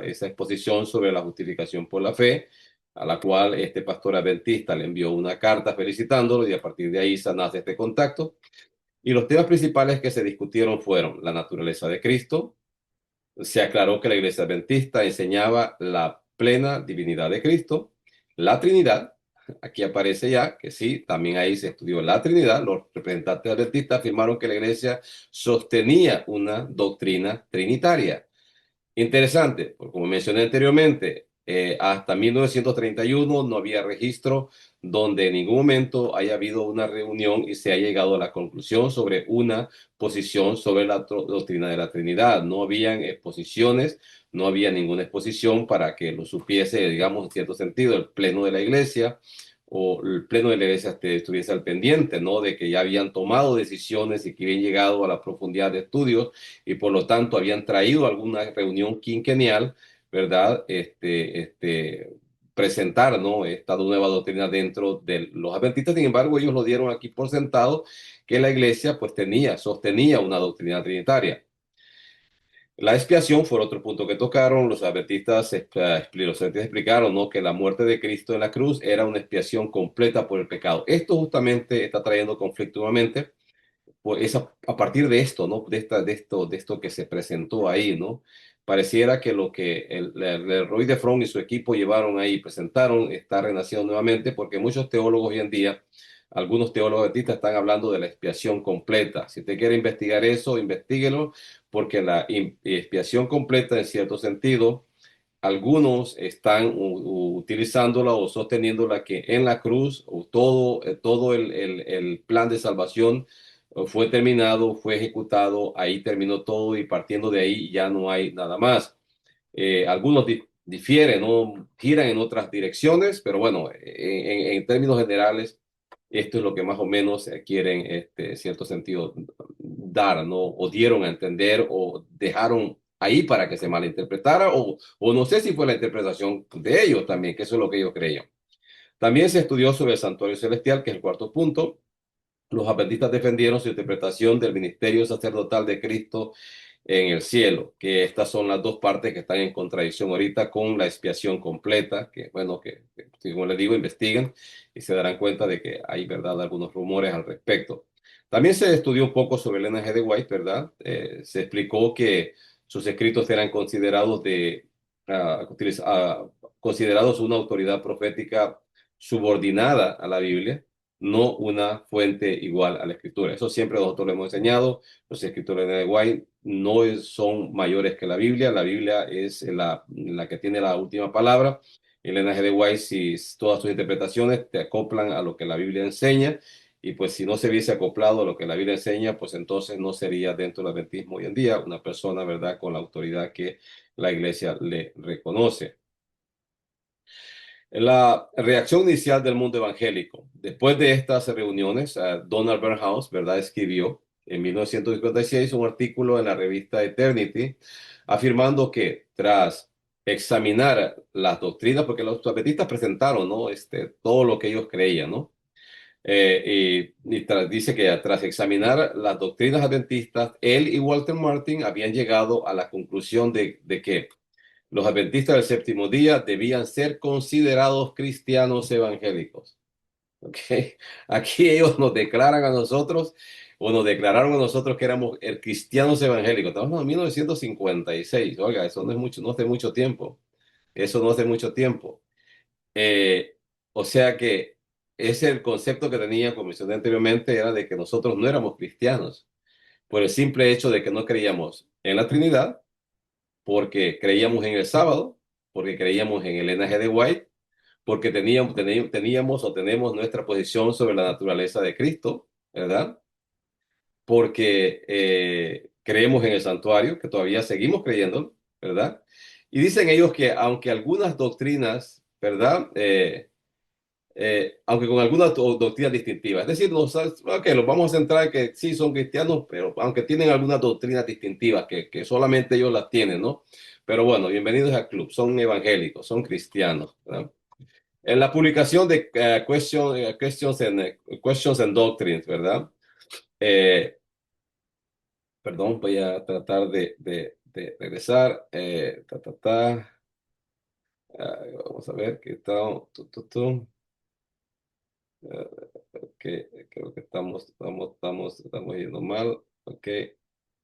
exposición sobre la justificación por la fe, a la cual este pastor adventista le envió una carta felicitándolo, y a partir de ahí se nace este contacto. Y los temas principales que se discutieron fueron la naturaleza de Cristo. Se aclaró que la iglesia adventista enseñaba la plena divinidad de Cristo, la Trinidad. Aquí aparece ya que sí, también ahí se estudió la Trinidad. Los representantes adventistas afirmaron que la iglesia sostenía una doctrina trinitaria. Interesante, porque como mencioné anteriormente, hasta 1931 no había registro donde en ningún momento haya habido una reunión y se haya llegado a la conclusión sobre una posición sobre la doctrina de la Trinidad. No habían exposiciones, no había ninguna exposición para que lo supiese, digamos, en cierto sentido, el pleno de la iglesia, o el pleno de la iglesia estuviese al pendiente, ¿no? De que ya habían tomado decisiones y que habían llegado a la profundidad de estudios y por lo tanto habían traído alguna reunión quinquenal, ¿verdad? Presentar, ¿no?, esta nueva doctrina dentro de los adventistas. Sin embargo, ellos lo dieron aquí por sentado, que la iglesia pues sostenía una doctrina trinitaria. La expiación fue otro punto que tocaron. Los adventistas explicaron, ¿no?, que la muerte de Cristo en la cruz era una expiación completa por el pecado. Esto justamente está trayendo conflicto nuevamente, pues es a partir de esto, ¿no? De esto que se presentó ahí, ¿no? Pareciera que lo que el Roy de Fromm y su equipo llevaron ahí, presentaron, está renaciendo nuevamente, porque muchos teólogos hoy en día, algunos teólogos adventistas están hablando de la expiación completa. Si usted quiere investigar eso, investíguelo, porque la expiación completa, en cierto sentido, algunos están utilizándola o sosteniéndola que en la cruz todo el plan de salvación fue terminado, fue ejecutado, ahí terminó todo y partiendo de ahí ya no hay nada más. Algunos difieren, ¿no?, giran en otras direcciones, pero bueno, en términos generales, esto es lo que más o menos quieren, en cierto sentido, dar, ¿no? O dieron a entender o dejaron ahí para que se malinterpretara, o no sé si fue la interpretación de ellos también, que eso es lo que ellos creían. También se estudió sobre el santuario celestial, que es el cuarto punto. Los adventistas defendieron su interpretación del ministerio sacerdotal de Cristo en el cielo, que estas son las dos partes que están en contradicción ahorita con la expiación completa, que bueno, como les digo, investiguen y se darán cuenta de que hay, verdad, algunos rumores al respecto. También se estudió un poco sobre Elena G. de White, ¿verdad? Se explicó que sus escritos eran considerados una autoridad profética subordinada a la Biblia, no una fuente igual a la escritura. Eso siempre nosotros lo hemos enseñado. Los escritores de White son mayores que la Biblia. La Biblia es la que tiene la última palabra. El Elena G. de White, si todas sus interpretaciones te acoplan a lo que la Biblia enseña, y pues si no se hubiese acoplado a lo que la Biblia enseña, pues entonces no sería dentro del adventismo hoy en día una persona, ¿verdad?, con la autoridad que la iglesia le reconoce. La reacción inicial del mundo evangélico. Después de estas reuniones, Donald Bernhaus, ¿verdad?, escribió en 1956 un artículo en la revista Eternity afirmando que tras examinar las doctrinas, porque los adventistas presentaron, ¿no?, todo lo que ellos creían, ¿no? Dice que tras examinar las doctrinas adventistas, él y Walter Martin habían llegado a la conclusión de que los adventistas del séptimo día debían ser considerados cristianos evangélicos. ¿Ok? Aquí ellos nos declaran a nosotros, o nos declararon a nosotros que éramos cristianos evangélicos. Estamos en 1956. Oiga, eso no es mucho, no hace mucho tiempo. Eso no hace mucho tiempo. Eh, o sea que ese el concepto que tenía, como mencioné anteriormente, era de que nosotros no éramos cristianos por el simple hecho de que no creíamos en la Trinidad, porque creíamos en el sábado, porque creíamos en el linaje de White, porque teníamos o tenemos nuestra posición sobre la naturaleza de Cristo, ¿verdad? Porque creemos en el santuario, que todavía seguimos creyendo, ¿verdad? Y dicen ellos que aunque algunas doctrinas, ¿verdad? Aunque con algunas doctrinas distintivas. Es decir, los vamos a centrar en que sí son cristianos, pero aunque tienen algunas doctrinas distintivas que solamente ellos las tienen, ¿no? Pero bueno, bienvenidos al club. Son evangélicos, son cristianos, ¿verdad? En la publicación de Questions and Doctrines, ¿verdad? Eh, Perdón, voy a tratar de regresar. Vamos a ver qué tal. Creo que estamos yendo mal. Ok,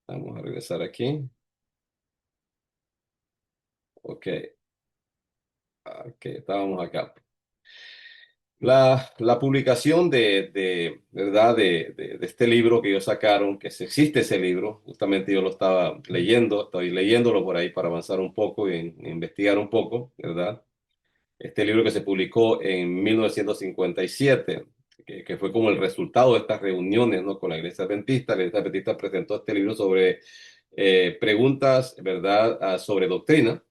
vamos a regresar aquí. Ok, ok, estábamos acá. La publicación ¿verdad? De este libro que ellos sacaron, existe ese libro, justamente yo lo estaba leyendo, estoy leyéndolo por ahí para avanzar un poco y investigar un poco, ¿verdad? Este libro que se publicó en 1957, que fue como el resultado de estas reuniones, ¿no?, con la Iglesia Adventista. La Iglesia Adventista presentó este libro sobre preguntas, ¿verdad?, sobre doctrina.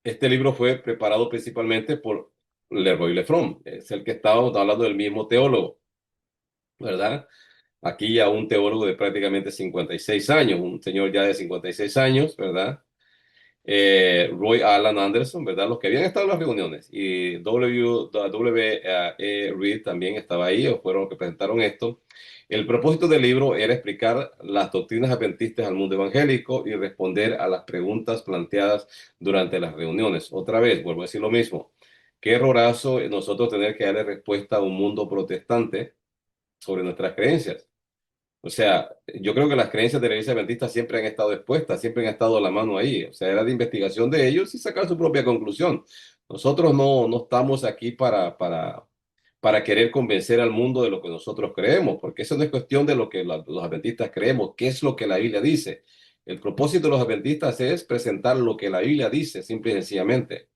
Este libro fue preparado principalmente por Leroy Lefrom, es el que estábamos hablando del mismo teólogo, ¿verdad? Aquí ya un teólogo de prácticamente 56 años, un señor ya de 56 años, ¿verdad? Roy Alan Anderson, ¿verdad? Los que habían estado en las reuniones. Y Reed también estaba ahí, o fueron los que presentaron esto. El propósito del libro era explicar las doctrinas adventistas al mundo evangélico y responder a las preguntas planteadas durante las reuniones. Otra vez, vuelvo a decir lo mismo. Qué errorazo nosotros tener que darle respuesta a un mundo protestante sobre nuestras creencias. O sea, yo creo que las creencias de la Iglesia Adventista siempre han estado expuestas, siempre han estado a la mano ahí. O sea, era de investigación de ellos y sacar su propia conclusión. Nosotros no estamos aquí para querer convencer al mundo de lo que nosotros creemos, porque eso no es cuestión de lo que los adventistas creemos, qué es lo que la Biblia dice. El propósito de los adventistas es presentar lo que la Biblia dice, simple y sencillamente.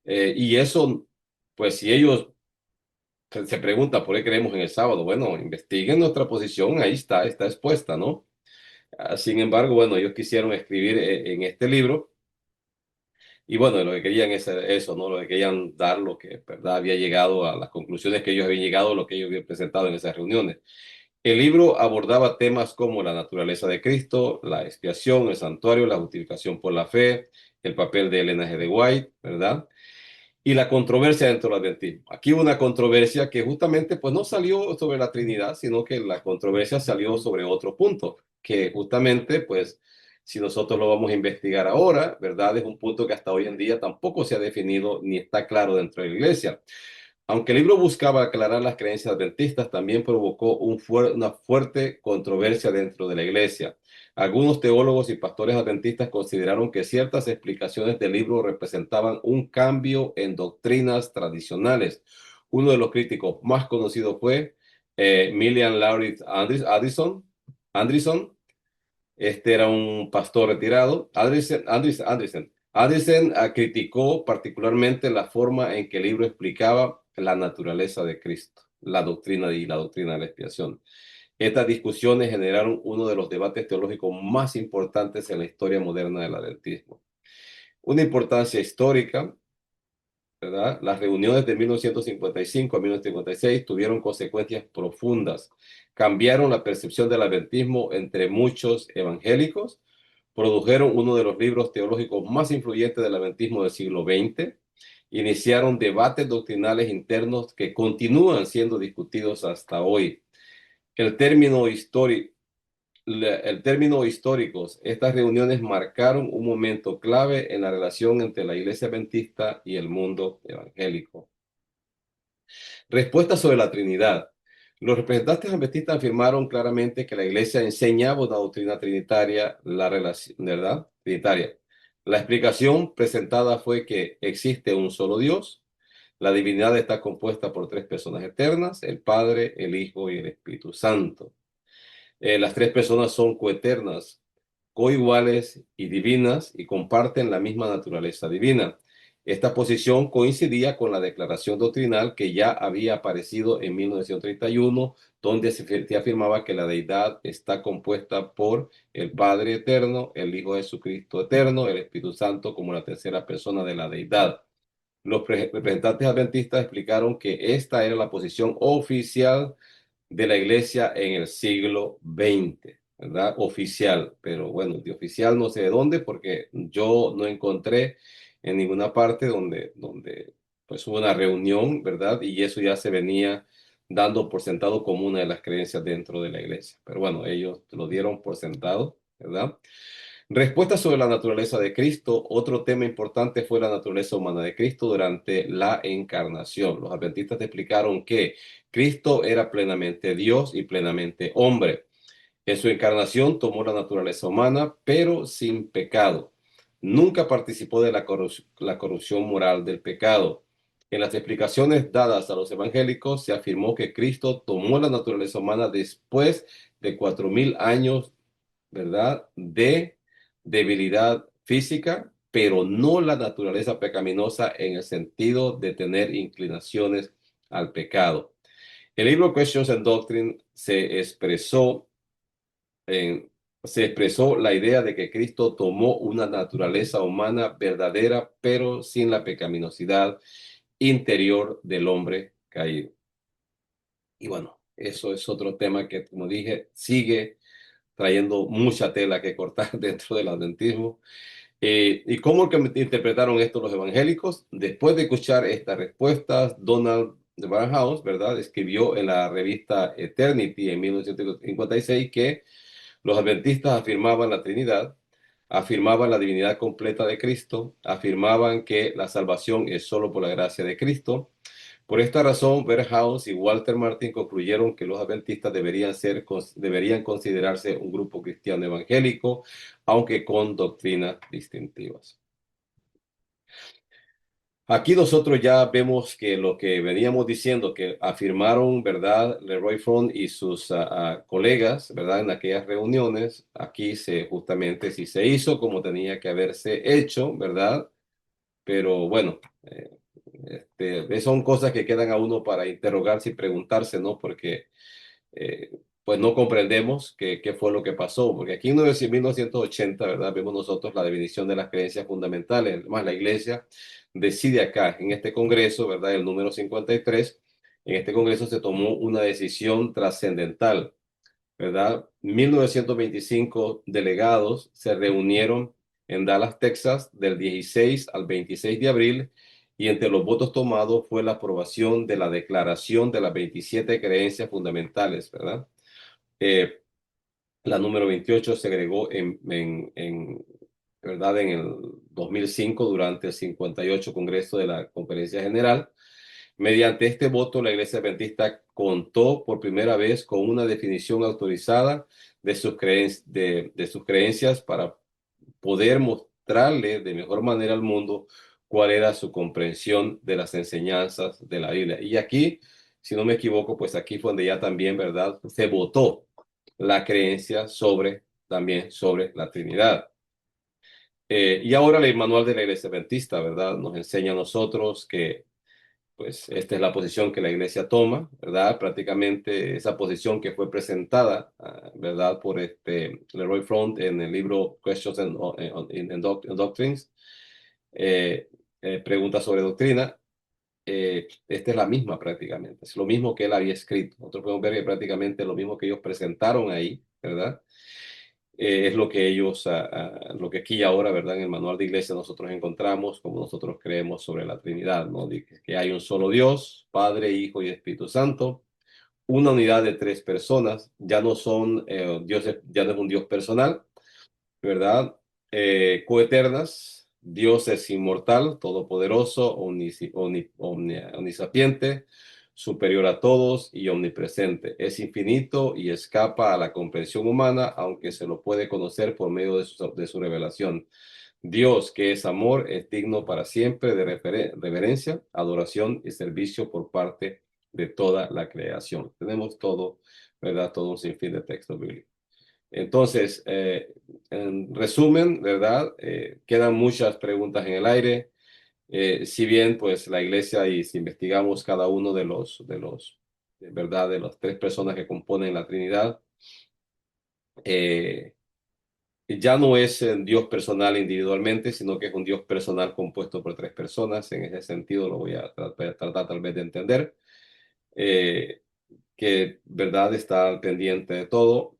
Y eso, pues si ellos se pregunta por qué creemos en el sábado. Bueno, investiguen nuestra posición, ahí está expuesta, ¿no? Sin embargo, bueno, ellos quisieron escribir en este libro y bueno, lo que querían es eso, ¿no? Lo que querían dar lo que, ¿verdad?, había llegado a las conclusiones que ellos habían llegado, lo que ellos habían presentado en esas reuniones. El libro abordaba temas como la naturaleza de Cristo, la expiación, el santuario, la justificación por la fe, el papel del linaje de White, ¿verdad? Y la controversia dentro del adventismo. Aquí hubo una controversia que justamente pues no salió sobre la Trinidad, sino que la controversia salió sobre otro punto, que justamente pues si nosotros lo vamos a investigar ahora, ¿verdad? Es un punto que hasta hoy en día tampoco se ha definido ni está claro dentro de la iglesia. Aunque el libro buscaba aclarar las creencias adventistas, también provocó una fuerte controversia dentro de la iglesia. Algunos teólogos y pastores adventistas consideraron que ciertas explicaciones del libro representaban un cambio en doctrinas tradicionales. Uno de los críticos más conocidos fue Millian Laurence Anderson. Este era un pastor retirado. Anderson criticó particularmente la forma en que el libro explicaba la naturaleza de Cristo. la doctrina y la doctrina de la expiación. Estas discusiones generaron uno de los debates teológicos más importantes en la historia moderna del adventismo. Una importancia histórica, ¿verdad? Las reuniones de 1955 a 1956 tuvieron consecuencias profundas. Cambiaron la percepción del adventismo entre muchos evangélicos, produjeron uno de los libros teológicos más influyentes del adventismo del siglo XX, iniciaron debates doctrinales internos que continúan siendo discutidos hasta hoy. El término histórico el término históricos, estas reuniones marcaron un momento clave en la relación entre la Iglesia Adventista y el mundo evangélico. Respuesta sobre la Trinidad. Los representantes adventistas afirmaron claramente que la Iglesia enseñaba una doctrina trinitaria, la relación, ¿verdad? Trinitaria. La explicación presentada fue que existe un solo Dios, la divinidad está compuesta por tres personas eternas, el Padre, el Hijo y el Espíritu Santo. Las tres personas son coeternas, coiguales y divinas y comparten la misma naturaleza divina. Esta posición coincidía con la declaración doctrinal que ya había aparecido en 1931, donde se afirmaba que la deidad está compuesta por el Padre eterno, el Hijo Jesucristo eterno, el Espíritu Santo como la tercera persona de la deidad. Los representantes adventistas explicaron que esta era la posición oficial de la iglesia en el siglo XX, ¿verdad? Oficial, pero bueno, de oficial no sé de dónde, porque yo no encontré en ninguna parte donde pues hubo una reunión, ¿verdad? Y eso ya se venía dando por sentado como una de las creencias dentro de la iglesia. Pero bueno, ellos lo dieron por sentado, ¿verdad? Respuesta sobre la naturaleza de Cristo. Otro tema importante fue la naturaleza humana de Cristo durante la encarnación. Los adventistas explicaron que Cristo era plenamente Dios y plenamente hombre. En su encarnación tomó la naturaleza humana, pero sin pecado. Nunca participó de la corrupción moral del pecado. En las explicaciones dadas a los evangélicos se afirmó que Cristo tomó la naturaleza humana después de 4000 años, ¿verdad? De debilidad física, pero no la naturaleza pecaminosa en el sentido de tener inclinaciones al pecado. El libro Questions and Doctrine se expresó la idea de que Cristo tomó una naturaleza humana verdadera, pero sin la pecaminosidad interior del hombre caído. Y bueno, eso es otro tema que, como dije, sigue trayendo mucha tela que cortar dentro del adventismo. ¿Y cómo que interpretaron esto los evangélicos? Después de escuchar estas respuestas, Donald de Barnhouse, ¿verdad?, escribió en la revista Eternity en 1956 que los adventistas afirmaban la Trinidad, afirmaban la divinidad completa de Cristo, afirmaban que la salvación es solo por la gracia de Cristo. Por esta razón, Barnhouse y Walter Martin concluyeron que los adventistas deberían considerarse un grupo cristiano evangélico, aunque con doctrinas distintivas. Aquí nosotros ya vemos que lo que veníamos diciendo, que afirmaron, ¿verdad?, Leroy Fromm y sus colegas, ¿verdad?, en aquellas reuniones, aquí justamente sí se hizo como tenía que haberse hecho, ¿verdad? Pero bueno, son cosas que quedan a uno para interrogarse y preguntarse, ¿no? Porque eh, pues no comprendemos qué fue lo que pasó, porque aquí en 1980, ¿verdad? Vemos nosotros la definición de las creencias fundamentales, más la iglesia decide acá, en este congreso, ¿verdad? El número 53, en este congreso se tomó una decisión trascendental, ¿verdad? 1925 delegados se reunieron en Dallas, Texas, del 16 al 26 de abril, y entre los votos tomados fue la aprobación de la Declaración de las 27 Creencias Fundamentales, ¿verdad? Eh, la número 28 se agregó ¿verdad?, en el 2005 durante el 58 Congreso de la Conferencia General. Mediante este voto, la Iglesia Adventista contó por primera vez con una definición autorizada de sus creencias para poder mostrarle de mejor manera al mundo cuál era su comprensión de las enseñanzas de la Biblia. Y aquí, si no me equivoco, pues aquí fue donde ya también, ¿verdad?, se votó la creencia también sobre la Trinidad. Y ahora el manual de la Iglesia Adventista, ¿verdad?, nos enseña a nosotros que pues esta es la posición que la iglesia toma, ¿verdad? Prácticamente esa posición que fue presentada, ¿verdad? Por Leroy Front en el libro Questions and Doctrines, eh, preguntas sobre doctrina. Esta es la misma prácticamente, es lo mismo que él había escrito. Nosotros podemos ver que prácticamente lo mismo que ellos presentaron ahí, ¿verdad? Es lo que ellos, lo que aquí y ahora, ¿verdad? En el manual de iglesia nosotros encontramos como nosotros creemos sobre la Trinidad, ¿no? De que hay un solo Dios, Padre, Hijo y Espíritu Santo, una unidad de tres personas, ya no son dioses, ya no es un Dios personal, ¿verdad? Coeternas, Dios es inmortal, todopoderoso, omnisapiente, superior a todos y omnipresente. Es infinito y escapa a la comprensión humana, aunque se lo puede conocer por medio de su revelación. Dios, que es amor, es digno para siempre de reverencia, adoración y servicio por parte de toda la creación. Tenemos todo, ¿verdad? Todo un sinfín de textos bíblicos. Entonces, en resumen, ¿verdad? Quedan muchas preguntas en el aire. Si bien, pues, la iglesia, y si investigamos cada uno ¿verdad? De las tres personas que componen la Trinidad, eh, ya no es un Dios personal individualmente, sino que es un Dios personal compuesto por tres personas. En ese sentido, lo voy a tratar tal vez de entender. Eh, que, ¿verdad? Está al pendiente de todo.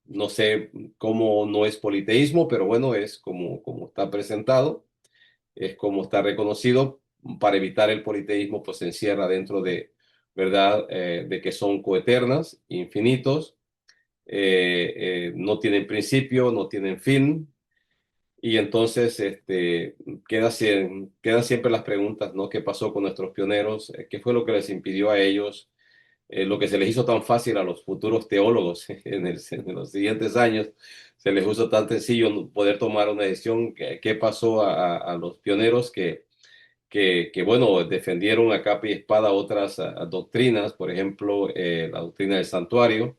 No sé cómo no es politeísmo, pero bueno, es como está presentado, es como está reconocido. Para evitar el politeísmo, pues se encierra dentro de, ¿verdad? De que son coeternas, infinitos, no tienen principio, no tienen fin. Y entonces quedan siempre las preguntas, ¿no? ¿Qué pasó con nuestros pioneros? ¿Qué fue lo que les impidió a ellos? Lo que se les hizo tan fácil a los futuros teólogos en los siguientes años, se les hizo tan sencillo poder tomar una decisión. ¿Qué pasó a los pioneros bueno, defendieron a capa y espada otras doctrinas? Por ejemplo, la doctrina del santuario,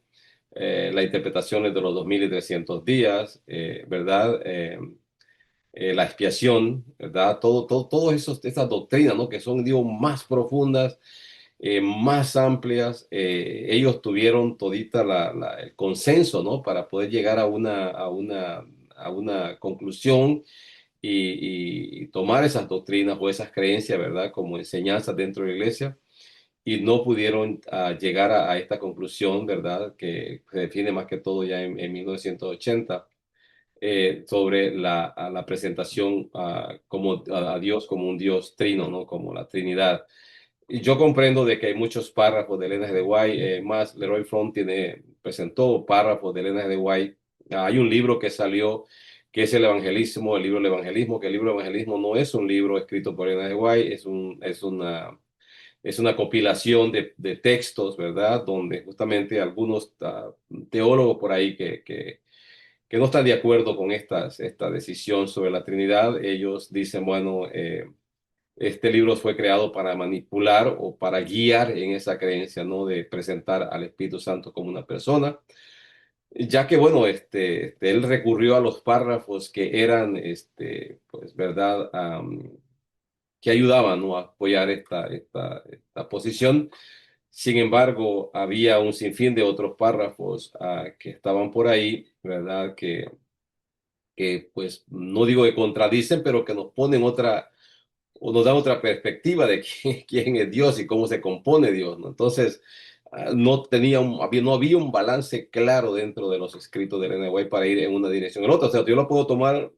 las interpretaciones de los 2300 días, ¿verdad? La expiación, ¿verdad? Todas esas doctrinas, ¿no? Que son, digo, más profundas, más amplias. Ellos tuvieron todita el consenso, ¿no? Para poder llegar a una conclusión y tomar esas doctrinas o esas creencias, ¿verdad? Como enseñanzas dentro de la iglesia. Y no pudieron llegar a esta conclusión, ¿verdad? Que se define más que todo ya en 1980, sobre la presentación a Dios como un Dios trino, ¿no? Como la Trinidad. Y yo comprendo de que hay muchos párrafos de Elena G. de White, más Leroy Fromm presentó párrafos de Elena G. de White. Hay un libro que salió que es el Evangelismo, el libro del Evangelismo, que el libro del Evangelismo no es un libro escrito por Elena G. de White, es una compilación de textos, ¿verdad? Donde justamente algunos teólogos por ahí que no están de acuerdo con esta decisión sobre la Trinidad, ellos dicen, bueno, este libro fue creado para manipular o para guiar en esa creencia, ¿no? De presentar al Espíritu Santo como una persona, ya que, bueno, él recurrió a los párrafos que eran, pues, ¿verdad? Que ayudaban, ¿no? A apoyar esta posición. Sin embargo, había un sinfín de otros párrafos que estaban por ahí, ¿verdad? Que pues no digo que contradicen, pero que nos ponen o nos dan otra perspectiva de quién es Dios y cómo se compone Dios, ¿no? Entonces, no había un balance claro dentro de los escritos de Elena White para ir en una dirección o en otra. O sea, yo lo puedo tomar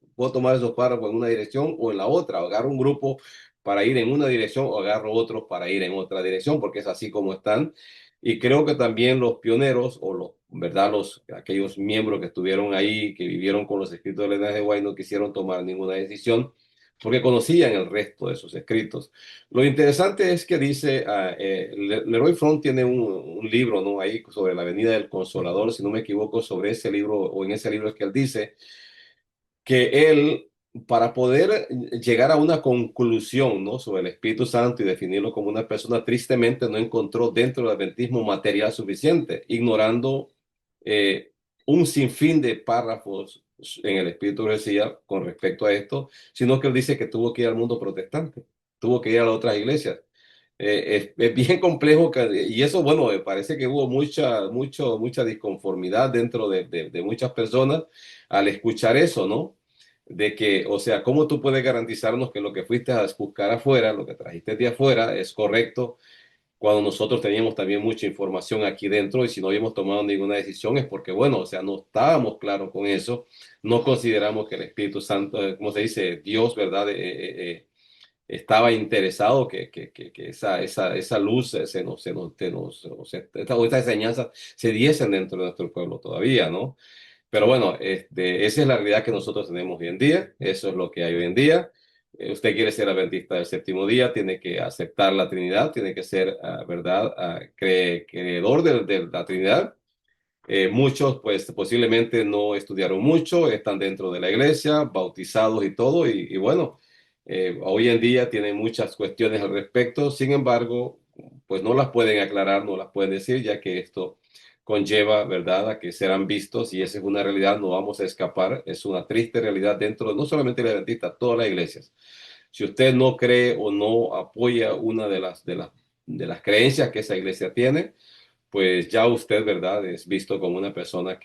esos párrafos en una dirección o en la otra, o agarro un grupo para ir en una dirección o agarro otros para ir en otra dirección, porque es así como están. Y creo que también los pioneros o ¿verdad? Aquellos miembros que estuvieron ahí, que vivieron con los escritos de Elena White, no quisieron tomar ninguna decisión porque conocían el resto de sus escritos. Lo interesante es que dice, Leroy Fromm tiene un libro, ¿no? Ahí sobre la venida del Consolador, si no me equivoco, sobre ese libro, o en ese libro es que él dice que él, para poder llegar a una conclusión, ¿no? Sobre el Espíritu Santo y definirlo como una persona, tristemente no encontró dentro del adventismo material suficiente, ignorando eh, un sinfín de párrafos en el Espíritu de Profecía con respecto a esto, sino que él dice que tuvo que ir al mundo protestante, tuvo que ir a las otras iglesias. es bien complejo y eso, bueno, me parece que hubo mucha disconformidad dentro de muchas personas al escuchar eso, ¿no? De que, o sea, ¿cómo tú puedes garantizarnos que lo que fuiste a buscar afuera, lo que trajiste de afuera, es correcto cuando nosotros teníamos también mucha información aquí dentro y si no habíamos tomado ninguna decisión es porque, bueno, o sea, no estábamos claros con eso, no consideramos que el Espíritu Santo, como se dice, Dios, ¿verdad? Estaba interesado que esa luz o sea, esta enseñanza se diesen dentro de nuestro pueblo todavía, ¿no? Pero bueno, esa es la realidad que nosotros tenemos hoy en día, eso es lo que hay hoy en día. Usted quiere ser adventista del séptimo día, tiene que aceptar la Trinidad, tiene que ser, ¿verdad?, creedor de la Trinidad. Muchos, pues posiblemente no estudiaron mucho, están dentro de la iglesia, bautizados y todo, y bueno, hoy en día tienen muchas cuestiones al respecto, sin embargo, pues no las pueden aclarar, no las pueden decir, ya que esto conlleva, ¿verdad?, a que serán vistos, y esa es una realidad, no vamos a escapar, es una triste realidad dentro, no solamente de la Adventista, todas las iglesias. Si usted no cree o no apoya una de las creencias que esa iglesia tiene, pues ya usted, ¿verdad? Es visto como una persona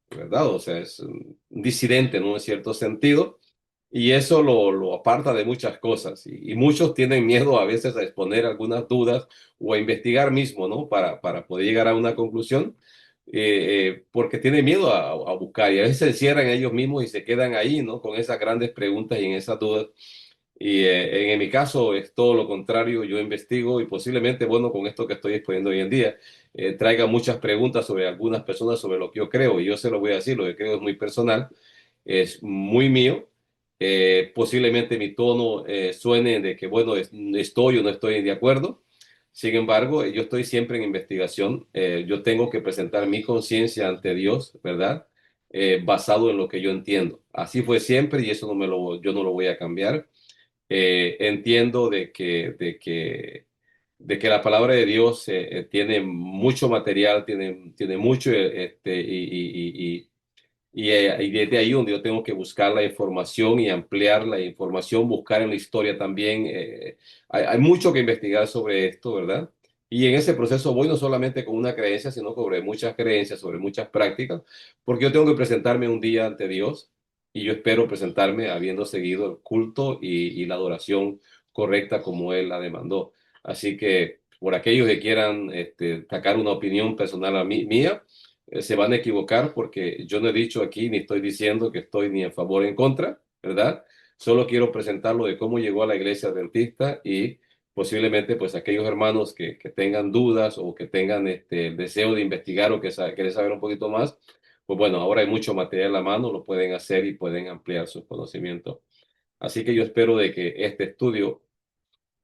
¿verdad? O sea, es un disidente, ¿no? En cierto sentido. Y eso lo aparta de muchas cosas. Y muchos tienen miedo a veces a exponer algunas dudas o a investigar mismo, ¿no? Para poder llegar a una conclusión, porque tienen miedo a buscar. Y a veces se encierran ellos mismos y se quedan ahí, ¿no? Con esas grandes preguntas y en esas dudas. Y en mi caso es todo lo contrario, yo investigo y posiblemente, bueno, con esto que estoy exponiendo hoy en día, traiga muchas preguntas sobre algunas personas sobre lo que yo creo. Y yo se lo voy a decir, lo que creo es muy personal, es muy mío. Posiblemente mi tono suene de que, bueno, estoy o no estoy de acuerdo. Sin embargo, yo estoy siempre en investigación. Yo tengo que presentar mi conciencia ante Dios, ¿verdad? Basado en lo que yo entiendo. Así fue siempre y eso yo no lo voy a cambiar. Entiendo de que la palabra de Dios tiene mucho material, tiene mucho, y desde ahí donde yo tengo que buscar la información y ampliar la información, buscar en la historia también. Hay mucho que investigar sobre esto, ¿verdad? Y en ese proceso voy no solamente con una creencia, sino sobre muchas creencias, sobre muchas prácticas, porque yo tengo que presentarme un día ante Dios y yo espero presentarme habiendo seguido el culto y la adoración correcta como Él la demandó. Así que por aquellos que quieran sacar una opinión personal mía, se van a equivocar porque yo no he dicho aquí ni estoy diciendo que estoy ni en favor ni en contra, ¿verdad? Solo quiero presentarlo de cómo llegó a la iglesia adventista y posiblemente pues aquellos hermanos que tengan dudas o que tengan el deseo de investigar o que quieren saber un poquito más, pues bueno, ahora hay mucho material a la mano, lo pueden hacer y pueden ampliar sus conocimientos. Así que yo espero de que este estudio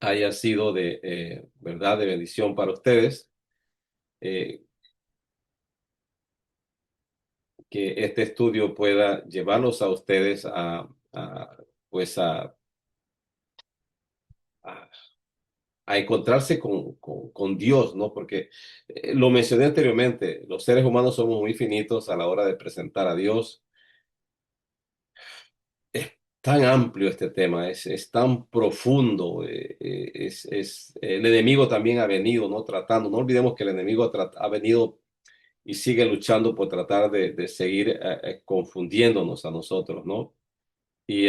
haya sido verdad, de bendición para ustedes. Eh, que este estudio pueda llevarlos a ustedes pues a, a encontrarse con Dios, ¿no? Porque lo mencioné anteriormente, los seres humanos somos muy finitos a la hora de presentar a Dios. Es tan amplio este tema, es tan profundo, el enemigo también ha venido, ¿no? Tratando, no olvidemos que el enemigo ha venido y sigue luchando por tratar de seguir confundiéndonos a nosotros, ¿no? Y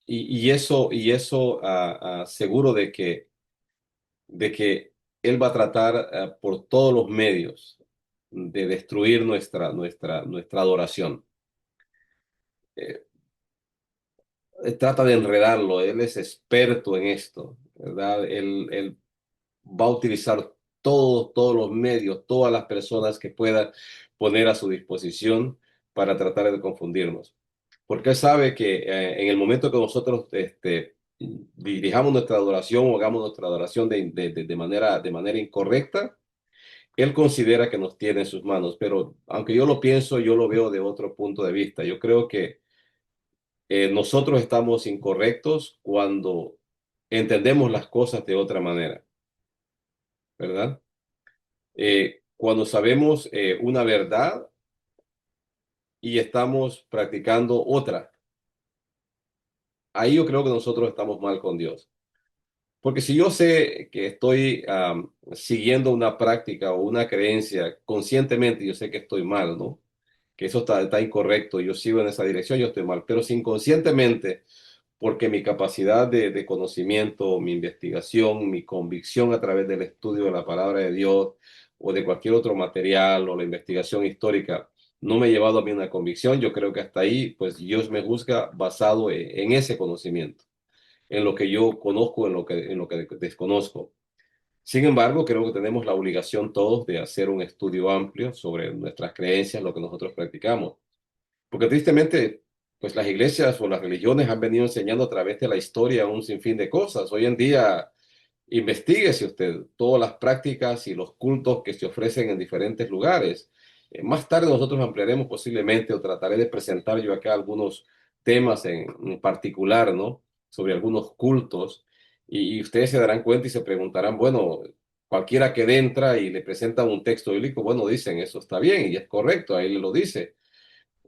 y eso seguro de que él va a tratar por todos los medios de destruir nuestra adoración. Eh, Trata de enredarlo, él es experto en esto, ¿verdad? Él va a utilizar todos los medios, todas las personas que pueda poner a su disposición para tratar de confundirnos. Porque él sabe que en el momento que nosotros dirijamos nuestra adoración o hagamos nuestra adoración de manera incorrecta, él considera que nos tiene en sus manos. Pero aunque yo lo pienso, yo lo veo de otro punto de vista. Yo creo que nosotros estamos incorrectos cuando entendemos las cosas de otra manera, ¿verdad? Cuando sabemos una verdad y estamos practicando otra, ahí yo creo que nosotros estamos mal con Dios. Porque si yo sé que estoy siguiendo una práctica o una creencia conscientemente, yo sé que estoy mal, ¿no? Que eso está incorrecto, yo sigo en esa dirección, yo estoy mal. Pero si inconscientemente, porque mi capacidad de conocimiento, mi investigación, mi convicción a través del estudio de la palabra de Dios o de cualquier otro material o la investigación histórica no me ha llevado a mí una convicción, yo creo que hasta ahí, pues Dios me juzga basado en ese conocimiento, en lo que yo conozco, en lo que desconozco. Sin embargo, creo que tenemos la obligación todos de hacer un estudio amplio sobre nuestras creencias, lo que nosotros practicamos. Porque tristemente, pues las iglesias o las religiones han venido enseñando a través de la historia un sinfín de cosas. Hoy en día, investíguese usted todas las prácticas y los cultos que se ofrecen en diferentes lugares. Más tarde nosotros ampliaremos posiblemente o trataré de presentar yo acá algunos temas en particular, ¿no? Sobre algunos cultos y ustedes se darán cuenta y se preguntarán, bueno, cualquiera que entra y le presenta un texto bíblico, bueno, dicen, eso está bien y es correcto, ahí le lo dice.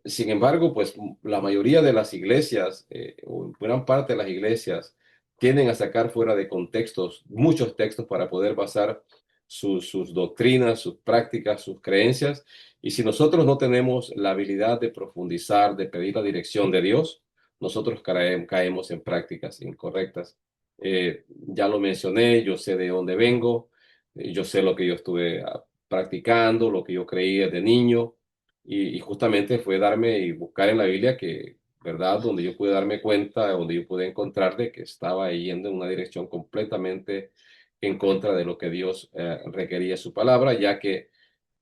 Sin embargo, pues la mayoría de las iglesias, o gran parte de las iglesias, tienden a sacar fuera de contextos muchos textos para poder basar sus doctrinas, sus prácticas, sus creencias. Y si nosotros no tenemos la habilidad de profundizar, de pedir la dirección de Dios, nosotros caemos en prácticas incorrectas. Ya lo mencioné, yo sé de dónde vengo, yo sé lo que yo estuve practicando, lo que yo creía de niño y justamente fue darme y buscar en la Biblia que, ¿verdad? Donde yo pude darme cuenta, donde yo pude encontrar de que estaba yendo en una dirección completamente en contra de lo que Dios requería su palabra, ya que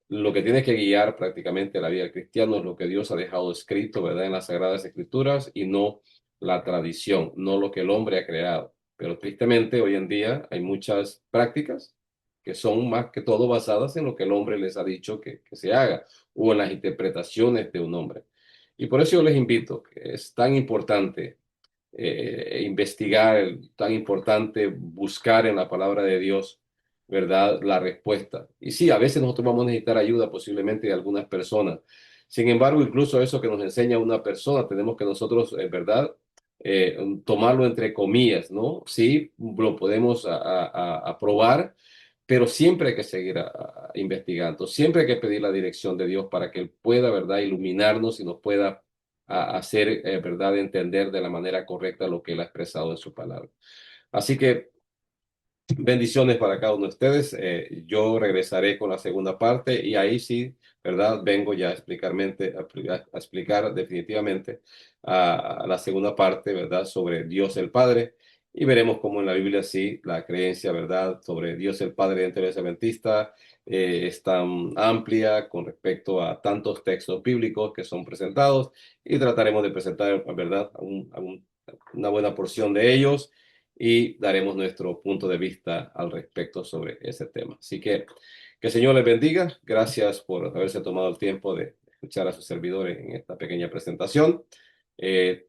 lo que tiene que guiar prácticamente la vida del cristiano es lo que Dios ha dejado escrito, ¿verdad? En las Sagradas Escrituras y no la tradición, no lo que el hombre ha creado. Pero tristemente hoy en día hay muchas prácticas que son más que todo basadas en lo que el hombre les ha dicho que se haga o en las interpretaciones de un hombre. Y por eso yo les invito, que es tan importante investigar, tan importante buscar en la palabra de Dios, ¿verdad? La respuesta. Y sí, a veces nosotros vamos a necesitar ayuda posiblemente de algunas personas. Sin embargo, incluso eso que nos enseña una persona, tenemos que nosotros, ¿verdad? Tomarlo entre comillas, ¿no? Sí, lo podemos aprobar, pero siempre hay que seguir investigando, siempre hay que pedir la dirección de Dios para que Él pueda, ¿verdad?, iluminarnos y nos pueda hacer, ¿verdad?, entender de la manera correcta lo que Él ha expresado en su palabra. Así que bendiciones para cada uno de ustedes. Yo regresaré con la segunda parte y ahí sí, ¿verdad? Vengo ya a explicar definitivamente la segunda parte, ¿verdad? Sobre Dios el Padre. Y veremos cómo en la Biblia sí la creencia, ¿verdad? Sobre Dios el Padre dentro de la Adventista es tan amplia con respecto a tantos textos bíblicos que son presentados y trataremos de presentar, ¿verdad? Una buena porción de ellos y daremos nuestro punto de vista al respecto sobre ese tema. Así que el Señor les bendiga. Gracias por haberse tomado el tiempo de escuchar a sus servidores en esta pequeña presentación. Eh,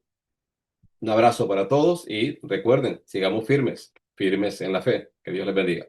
un abrazo para todos y recuerden, sigamos firmes, firmes en la fe. Que Dios les bendiga.